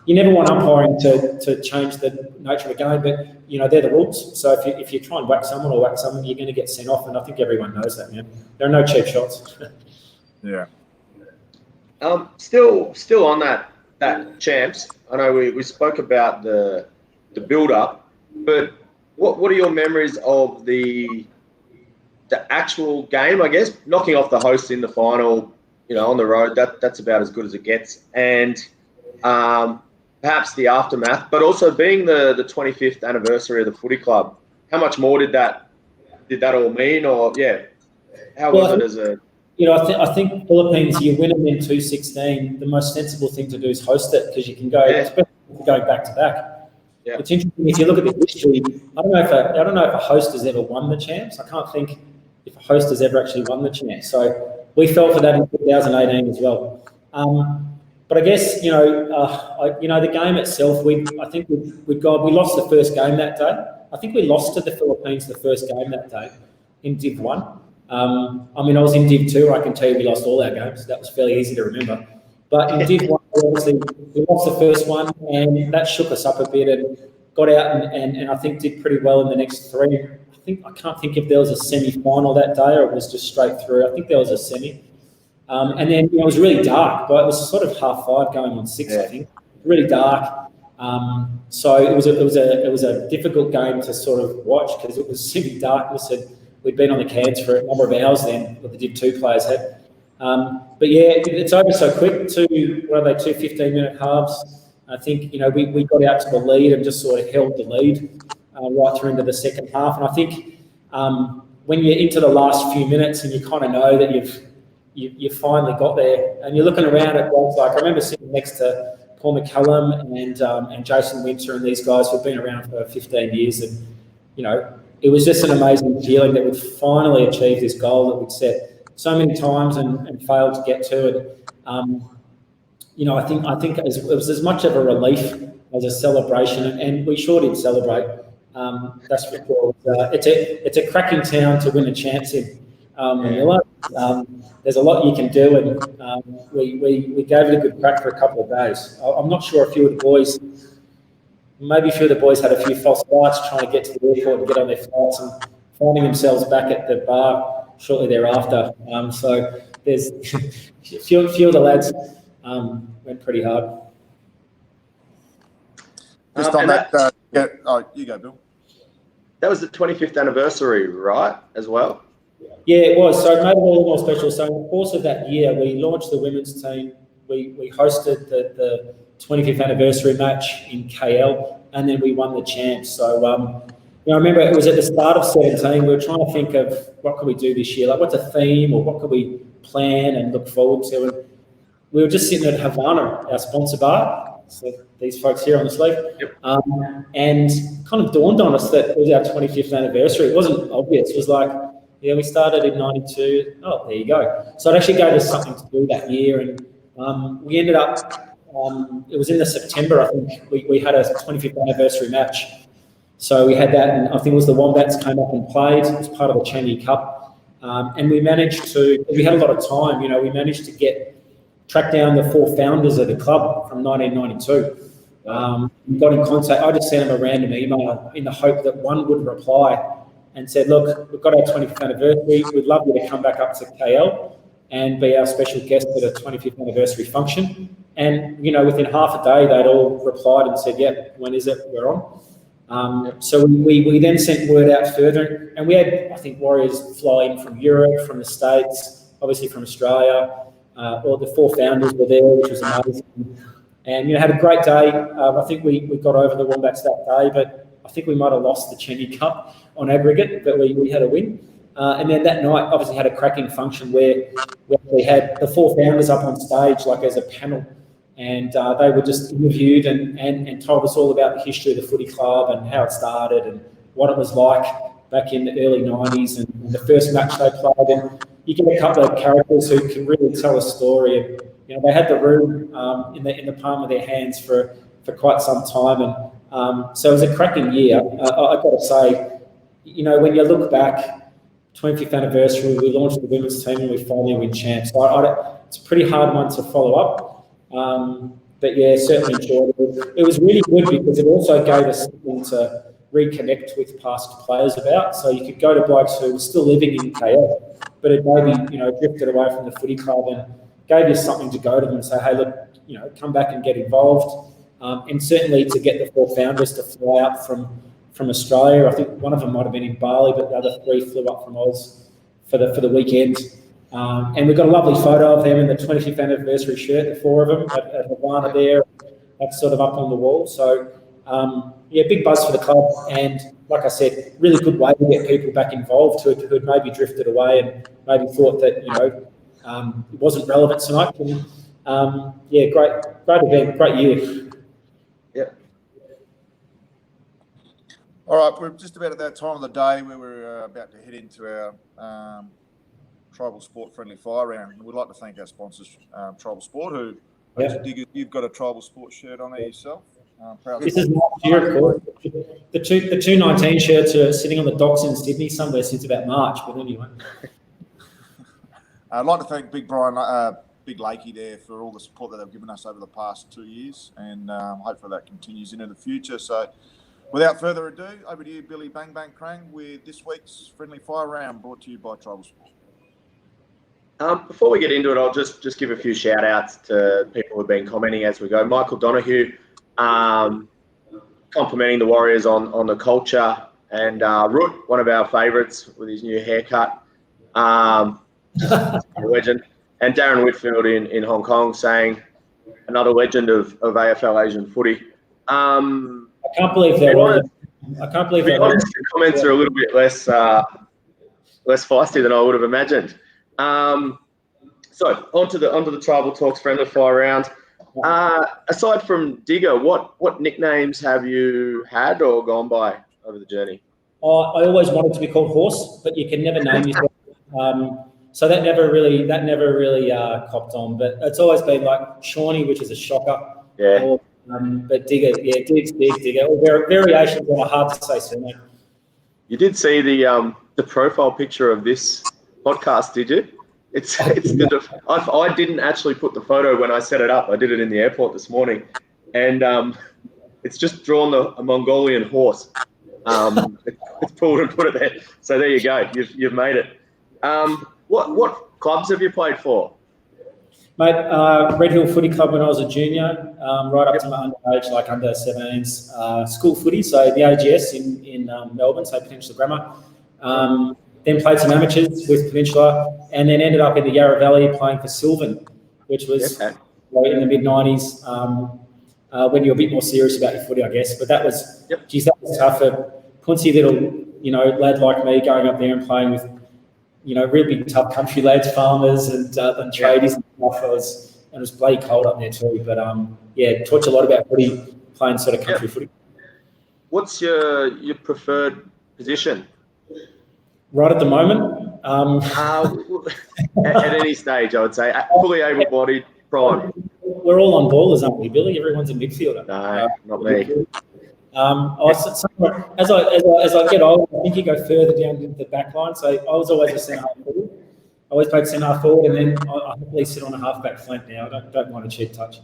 S2: you never want umpiring to change the nature of the game, but they're the rules. So if you try and whack someone, you're going to get sent off, and I think everyone knows that, man. There are no cheap shots.
S1: Yeah.
S3: Still on that champs. I know we spoke about the build up, but what are your memories of the actual game? I guess knocking off the hosts in the final, on the road, that's about as good as it gets, and perhaps the aftermath, but also being the 25th anniversary of the footy club. How much more did that all mean, or how was it as a?
S2: I think Philippines, you win them in 2016. The most sensible thing to do is host it, because you can go, especially if you're going back to back. Yeah. It's interesting if you look at the history. I don't know if a host has ever won the champs. I can't think if a host has ever actually won the champs. So we fell for that in 2018 as well. But I guess the game itself. I think we lost the first game that day. I think we lost to the Philippines the first game that day in Div 1. I was in Div 2, I can tell you we lost all our games. That was fairly easy to remember. But in Div 1, obviously, we lost the first one, and that shook us up a bit, and got out and I think did pretty well in the next three. I can't think if there was a semi-final that day or it was just straight through. I think there was a semi. And then it was really dark, but it was sort of 5:30 going on 6, I think. Really dark. So it was a difficult game to sort of watch, because it was semi-darkness, and we'd been on the cans for a number of hours then, what the Div 2 players had. But it's over so quick. Two 15-minute halves. I think we got out to the lead and just sort of held the lead right through into the second half. And I think when you're into the last few minutes and you kind of know that you finally got there, and you're looking around at blokes like, I remember sitting next to Paul McCallum and Jason Winter and these guys who've been around for 15 years, and it was just an amazing feeling that we'd finally achieved this goal that we'd set so many times and failed to get to it. I think it was as much of a relief as a celebration, and we sure did celebrate. That's for sure. It's a cracking town to win a champs in. There's a lot you can do, and we gave it a good crack for a couple of days. I'm not sure a few of the boys had a few false starts trying to get to the airport and get on their flights, and finding themselves back at the bar shortly thereafter. So there's a few of the lads went pretty hard.
S1: Just on that, you go, Bill.
S3: That was the 25th anniversary, right, as well?
S2: Yeah, it was. So it made it all more special. So in the course of that year, we launched the women's team. We hosted the 25th anniversary match in KL, and then we won the champs. So I remember it was at the start of 17. We were trying to think of what could we do this year, like what's a theme or what could we plan and look forward to. And we were just sitting at Havana, our sponsor bar, so these folks here on the sleeve, and kind of dawned on us that it was our 25th anniversary. It wasn't obvious. It was like, we started in 92. Oh, there you go. So it actually gave us something to do that year, and we ended up, it was in the September, I think, we had a 25th anniversary match. So we had that, and I think it was the Wombats came up and played. It was part of the Changi Cup. And we managed to, we had a lot of time, we managed to track down the 4 founders of the club from 1992. We got in contact. I just sent them a random email in the hope that one would reply and said, look, we've got our 25th anniversary. We'd love you to come back up to KL and be our special guest at a 25th anniversary function. And, within half a day, they'd all replied and said, when is it? We're on. So we then sent word out further, and we had, I think, Warriors fly in from Europe, from the States, obviously from Australia. All the 4 founders were there, which was amazing. And, had a great day. I think we got over the Wombats that day, but I think we might have lost the Changi Cup on aggregate, but we had a win. And then that night, obviously, had a cracking function where we had the 4 founders up on stage, like as a panel, and they were just interviewed and told us all about the history of the footy club and how it started and what it was like back in the early 90s and the first match they played. And you get a couple of characters who can really tell a story. And they had the room in the palm of their hands for quite some time. And so it was a cracking year. I've got to say, when you look back, 25th anniversary, we launched the women's team and we finally win champs. So it's a pretty hard one to follow up. But yeah, certainly enjoyed it. It was really good because it also gave us something to reconnect with past players about. So you could go to blokes who were still living in KL, but had maybe, drifted away from the footy club, and gave you something to go to them and say, hey, look, come back and get involved. And certainly to get the 4 founders to fly up from Australia. I think one of them might have been in Bali, but the other 3 flew up from Oz for the weekend. And we've got a lovely photo of them in the 25th anniversary shirt, the 4 of them at Havana there. That's sort of up on the wall. So, big buzz for the club. And like I said, really good way to get people back involved who had maybe drifted away and maybe thought that, it wasn't relevant so much. And, great event, great year.
S3: Yeah.
S1: All right, we're just about at that time of the day where we're about to head into our Tribal Sport Friendly Fire Round. We'd like to thank our sponsors, Tribal Sport, who, Digger, you've got a Tribal Sport shirt on there yourself.
S2: This is last year, of course. The 219 shirts are sitting on the docks in Sydney somewhere since about March, but anyway.
S1: I'd like to thank Big Brian, Big Lakey there for all the support that they've given us over the past 2 years, and hopefully that continues into the future. So without further ado, over to you, Billy Bang Bang Krang, with this week's Friendly Fire Round, brought to you by Tribal Sport.
S3: Before we get into it, I'll just give a few shout outs to people who've been commenting as we go. Michael Donoghue, complimenting the Warriors on the culture, and Root, one of our favourites with his new haircut, legend, and Darren Whitfield in Hong Kong saying another legend of AFL Asian footy.
S2: I can't believe they're honest.
S3: The comments are a little bit less feisty than I would have imagined. So onto the Tribal Talks Friendly Fire Round. Aside from Digger, what nicknames have you had or gone by over the journey?
S2: I always wanted to be called Horse, but you can never name yourself. So that never really copped on. But it's always been like Shawnee, which is a shocker.
S3: Yeah.
S2: Or, but Digger, Digger. Or variations are hard to say surname.
S3: You did see the profile picture of this podcast, did you? I didn't actually put the photo when I set it up. I did it in the airport this morning, and it's just drawn a Mongolian horse. It's pulled and put it there. So there you go. You've made it. What clubs have you played for?
S2: Mate, Red Hill Footy Club when I was a junior, right up to my underage, like under 17s, school footy, so the AGS in Melbourne, so Peninsula Grammar. Then played some amateurs with Peninsula, and then ended up in the Yarra Valley playing for Sylvan, which was late in the mid-90s, when you're a bit more serious about your footy, I guess. But that was, that was tough. A punsy little, lad like me going up there and playing with, real big tough country lads, farmers and tradies and stuff. It was bloody cold up there too. But taught you a lot about footy, playing sort of country footy.
S3: What's your preferred position?
S2: Right at the moment?
S3: At any stage, I would say. Fully able-bodied, prime.
S2: We're all on ballers, aren't we, Billy? Everyone's a midfielder.
S3: No, not me.
S2: As I get older, I think you go further down into the back line. So I was always a centre half forward. I always played centre half forward, and then I happily sit on a half-back flank now. I don't mind a cheap touch.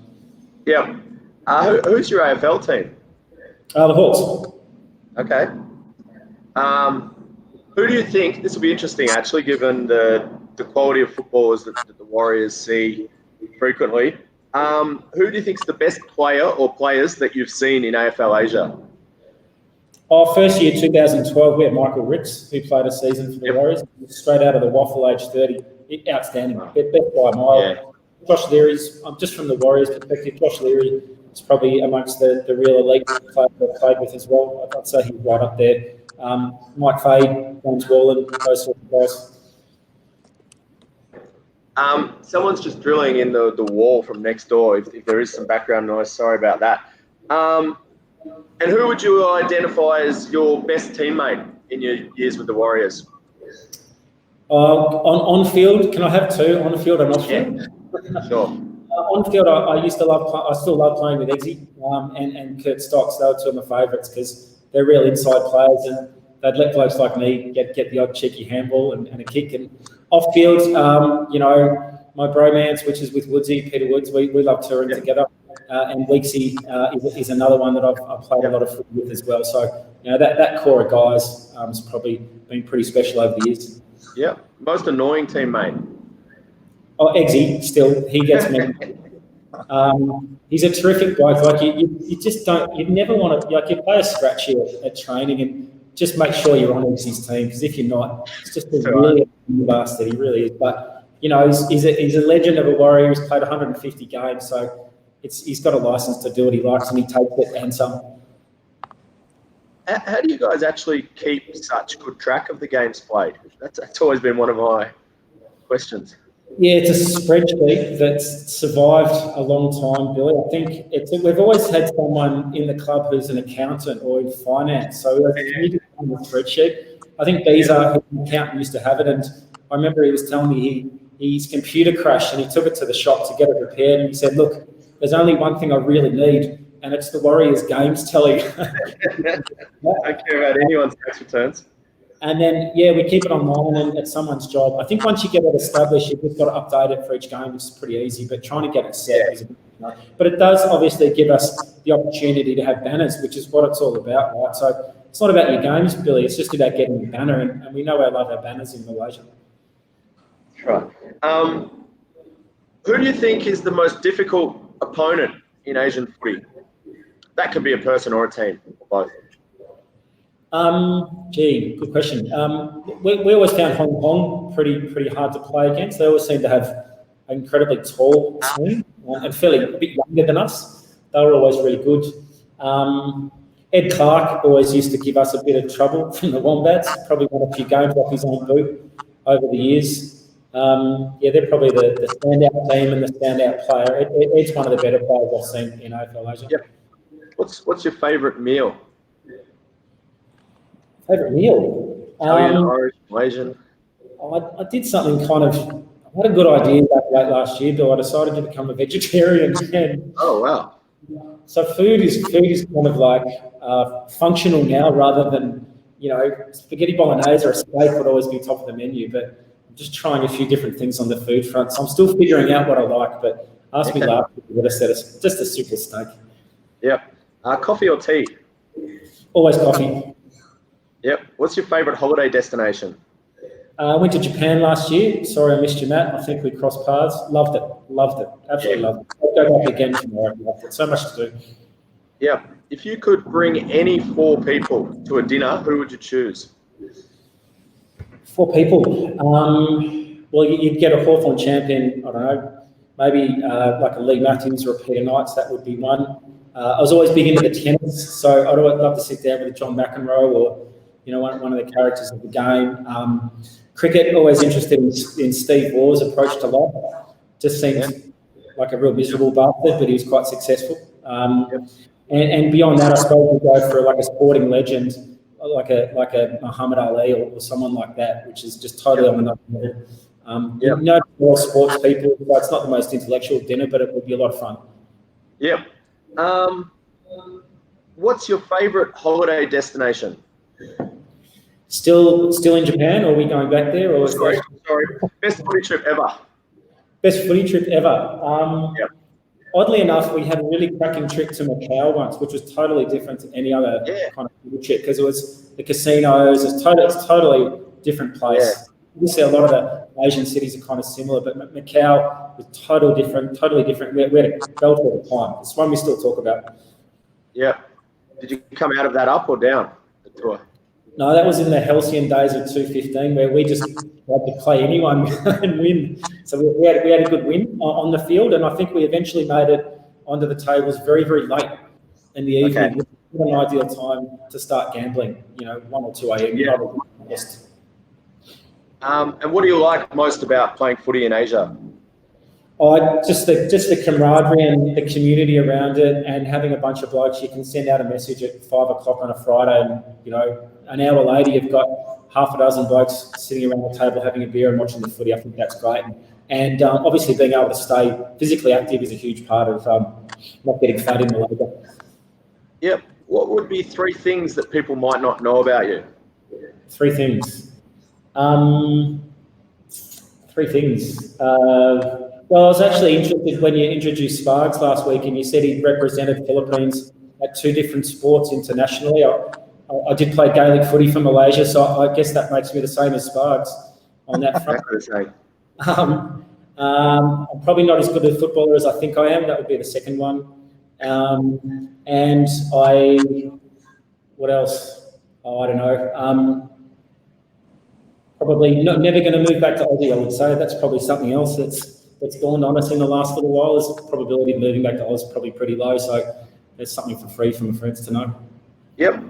S3: Yeah. Who's your AFL team?
S2: The Hawks.
S3: Okay. Who do you think, this will be interesting actually, given the quality of footballers that the Warriors see frequently, who do you think is the best player or players that you've seen in AFL Asia?
S2: First year, 2012, we had Michael Ricks, who played a season for the Warriors, straight out of the waffle, age 30. Outstanding. Best by a mile. Yeah. Josh Leary's, just from the Warriors' perspective, Josh Leary is probably amongst the real elite players I've played with as well. I'd say he's right up there. Mike Fade, James Wallen, those sort of
S3: guys. Someone's just drilling in the wall from next door. If there is some background noise, sorry about that. And who would you identify as your best teammate in your years with the Warriors?
S2: On field, can I have two? On field and off field?
S3: Yeah. Sure.
S2: On field, I used to love. I still love playing with Eggsy and Kurt Stocks. They were two of my favourites because they're real inside players, and they'd let blokes like me get the odd cheeky handball and a kick. And off field, my bromance, which is with Woodsy, Peter Woods, we love touring together. And Weeksy is another one that I've played a lot of footy with as well. So, that core of guys has probably been pretty special over the years.
S3: Yeah. Most annoying teammate?
S2: Oh, Eggsy, still, he gets me. He's a terrific bloke. Like, you just don't, you never want to, like, you play a scratch here at training and just make sure you're on Eggsy's team, because if you're not, it's just a really bastard. He really is. But, he's a legend of a Warrior. He's played 150 games, so he's got a license to do what he likes, and he takes it and some.
S3: How do you guys actually keep such good track of the games played? That's always been one of my questions.
S2: Yeah, it's a spreadsheet that's survived a long time, Billy. I think we've always had someone in the club who's an accountant or in finance, so we do a spreadsheet. I think Beezer, who's an accountant, used to have it, and I remember he was telling me his computer crashed and he took it to the shop to get it repaired, and he said, "Look, there's only one thing I really need, and it's the Warriors games telly."
S3: I don't care about anyone's tax returns.
S2: And then, we keep it online, and it's someone's job. I think once you get it established, you've just got to update it for each game, which is pretty easy, but trying to get it set is a bit hard. But it does obviously give us the opportunity to have banners, which is what it's all about, right? So it's not about your games, Billy. It's just about getting a banner, and we know I love our banners in Malaysia.
S3: Right. Who do you think is the most difficult opponent in Asian footy? That could be a person or a team, or both.
S2: Good question. We always found Hong Kong pretty hard to play against. They always seem to have an incredibly tall team and fairly a bit younger than us. They were always really good. Ed Clark always used to give us a bit of trouble from the Wombats. Probably won a few games off his own boot over the years. They're probably the standout team and the standout player. Ed's one of the better players I've seen in AFL Asia.
S3: Yep. What's your favourite meal?
S2: Favourite meal?
S3: Italian, Irish, Malaysian?
S2: I did something kind of, I had a good idea back late last year, Bill. I decided to become a vegetarian.
S3: Oh, wow.
S2: So food is kind of like functional now, rather than, spaghetti bolognese or a steak would always be top of the menu, but I'm just trying a few different things on the food front. So I'm still figuring out what I like, but ask me last week, I would have said it's just a simple steak.
S3: Yep. Coffee or tea?
S2: Always coffee.
S3: Yep. What's your favourite holiday destination?
S2: I went to Japan last year. Sorry I missed you, Matt. I think we crossed paths. Loved it. Absolutely loved it. I'll go back again tomorrow. Loved it. So much to do.
S3: Yeah. If you could bring any 4 people to a dinner, who would you choose?
S2: 4 people. Well, you'd get a Hawthorn champion, I don't know, maybe like a Lee Matthews or a Peter Knights. That would be one. I was always big into the tennis, so I'd love to sit down with a John McEnroe or, one of the characters of the game. Cricket, always interested in Steve Waugh's approach to life. Just seems like a real miserable bastard, but he was quite successful. And beyond that, I suppose we go for like a sporting legend, like a Muhammad Ali or someone like that, which is just totally on another level. More sports people. It's not the most intellectual dinner, but it would be a lot of fun.
S3: Yep. What's your favourite holiday destination?
S2: Still in Japan, or are we going back there? Or
S3: sorry. Best footy trip ever.
S2: Best footy trip ever. Oddly enough, we had a really cracking trip to Macau once, which was totally different to any other kind of footy trip, because it was the casinos. It's totally different place.
S3: Yeah.
S2: Obviously, a lot of the Asian cities are kind of similar, but Macau was totally different. We had a belt all the time. It's one we still talk about.
S3: Yeah. Did you come out of that up or down the tour?
S2: No, that was in the halcyon days of 215, where we just had to play anyone and win. So we had a good win on the field, and I think we eventually made it onto the tables very, very late in the evening. It was an ideal time to start gambling, 1 or 2 a.m.
S3: Yeah. And what do you like most about playing footy in Asia?
S2: Just the camaraderie and the community around it, and having a bunch of blokes. You can send out a message at 5 o'clock on a Friday, and an hour later you've got half a dozen blokes sitting around the table having a beer and watching the footy. I think that's great. And obviously being able to stay physically active is a huge part of not getting fat in Malaysia.
S3: Yep. What would be 3 things that people might not know about you?
S2: Three things. Three things. Well, I was actually interested when you introduced Sparks last week and you said he represented Philippines at 2 different sports internationally. I did play Gaelic footy for Malaysia, so I guess that makes me the same as Sparks on that front.
S3: Exactly the same.
S2: I'm probably not as good a footballer as I think I am. That would be the second one. And what else? Oh, I don't know. Probably never going to move back to Aussie, I would say. That's probably something else that's dawned on us in the last little while. Is the probability of moving back to Oz probably pretty low. So there's something for free from my friends to know.
S3: Yep.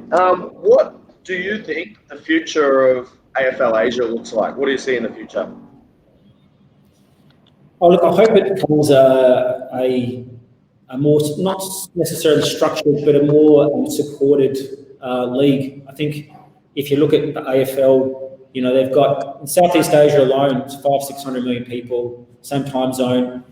S3: What do you think the future of AFL Asia looks like? What do you see in the future?
S2: Oh, look, I hope it becomes a more, not necessarily structured, but a more supported league. I think if you look at the AFL, they've got in Southeast Asia alone, it's 500-600 million people, same time zone,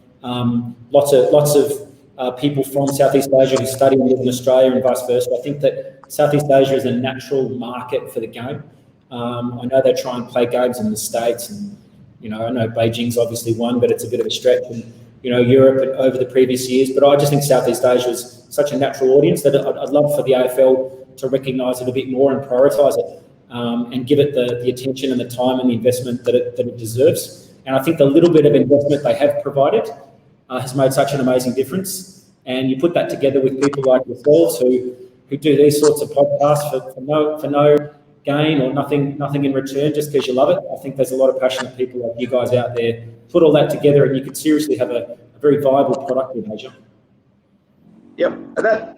S2: lots of people from Southeast Asia who study and live in Australia and vice versa. I think that Southeast Asia is a natural market for the game. I know they try and play games in the States, and I know Beijing's obviously one, but it's a bit of a stretch, and Europe over the previous years. But I just think Southeast Asia is such a natural audience that I'd love for the AFL to recognise it a bit more and prioritise it. And give it the attention and the time and the investment that it deserves. And I think the little bit of investment they have provided has made such an amazing difference. And you put that together with people like yourselves who do these sorts of podcasts for no gain or nothing in return, just because you love it. I think there's a lot of passionate people like you guys out there. Put all that together and you could seriously have a very viable product in Asia.
S3: Yep,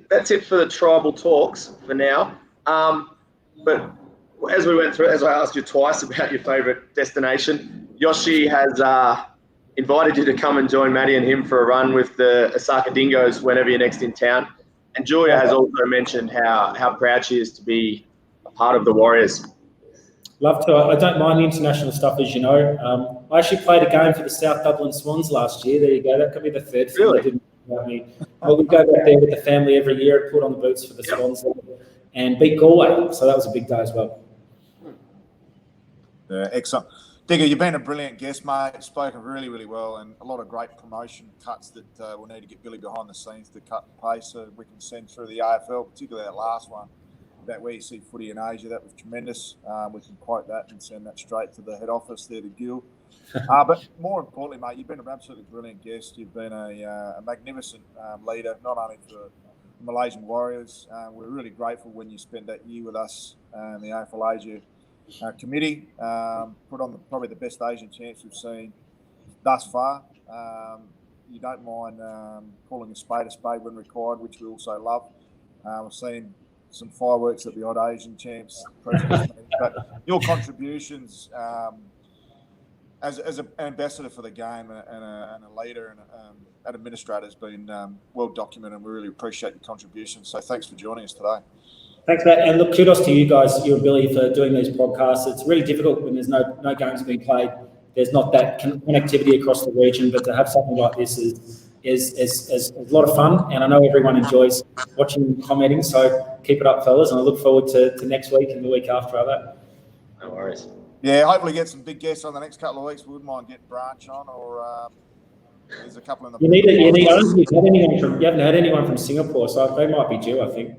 S3: that's it for the tribal talks for now. But as I asked you twice about your favourite destination, Yoshi has invited you to come and join Maddie and him for a run with the Osaka Dingoes whenever you're next in town. And Julia has also mentioned how proud she is to be a part of the Warriors.
S2: Love to. I don't mind the international stuff, as you know. I actually played a game for the South Dublin Swans last year. There you go. That could be the third thing.
S3: Really?
S2: Didn't about me. Well, we go back there with the family every year, put on the boots for the Swans and beat Galway. So that was a big day as well.
S1: Yeah, excellent. Digger, you've been a brilliant guest, mate. Spoken really, really well, and a lot of great promotion cuts that we'll need to get Billy behind the scenes to cut and paste so we can send through the AFL, particularly that last one about where you see footy in Asia. That was tremendous. We can quote that and send that straight to the head office there to Gil. But more importantly, mate, you've been an absolutely brilliant guest. You've been a magnificent leader, not only for the Malaysian Warriors. We're really grateful when you spent that year with us and the AFL Asia committee, put on probably the best Asian champs we've seen thus far. You don't mind calling a spade when required, which we also love. We've seen some fireworks at the odd Asian champs, but your contributions as an ambassador for the game and a leader and an administrator has been well documented, and we really appreciate your contributions. So thanks for joining us today.
S2: Thanks, Matt. And look, kudos to you guys, your ability for doing these podcasts. It's really difficult when there's no games being played. There's not that connectivity across the region, but to have something like this is a lot of fun. And I know everyone enjoys watching and commenting. So keep it up, fellas. And I look forward to next week and the week after that.
S3: No worries.
S1: Yeah, hopefully get some big guests on the next couple of weeks. We wouldn't mind getting Branch on, or there's a couple in the.
S2: You haven't had anyone from Singapore, so they might be due, I think.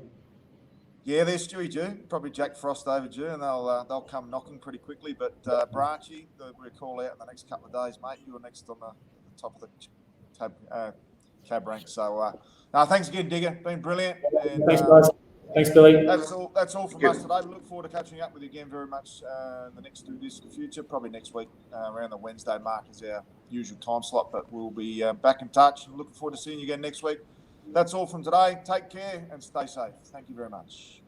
S1: Yeah, there's Stewie due, probably Jack Frost overdue, and they'll come knocking pretty quickly. But Branchy, we'll call out in the next couple of days, mate. You're next on the top of the cab rank. So, thanks again, Digger. Been brilliant. And,
S2: thanks, guys. Thanks, Billy.
S1: That's all from us today. We look forward to catching up with you again very much in the next distant future. Probably next week around the Wednesday mark is our usual time slot. But we'll be back in touch. Looking forward to seeing you again next week. That's all from today. Take care and stay safe. Thank you very much.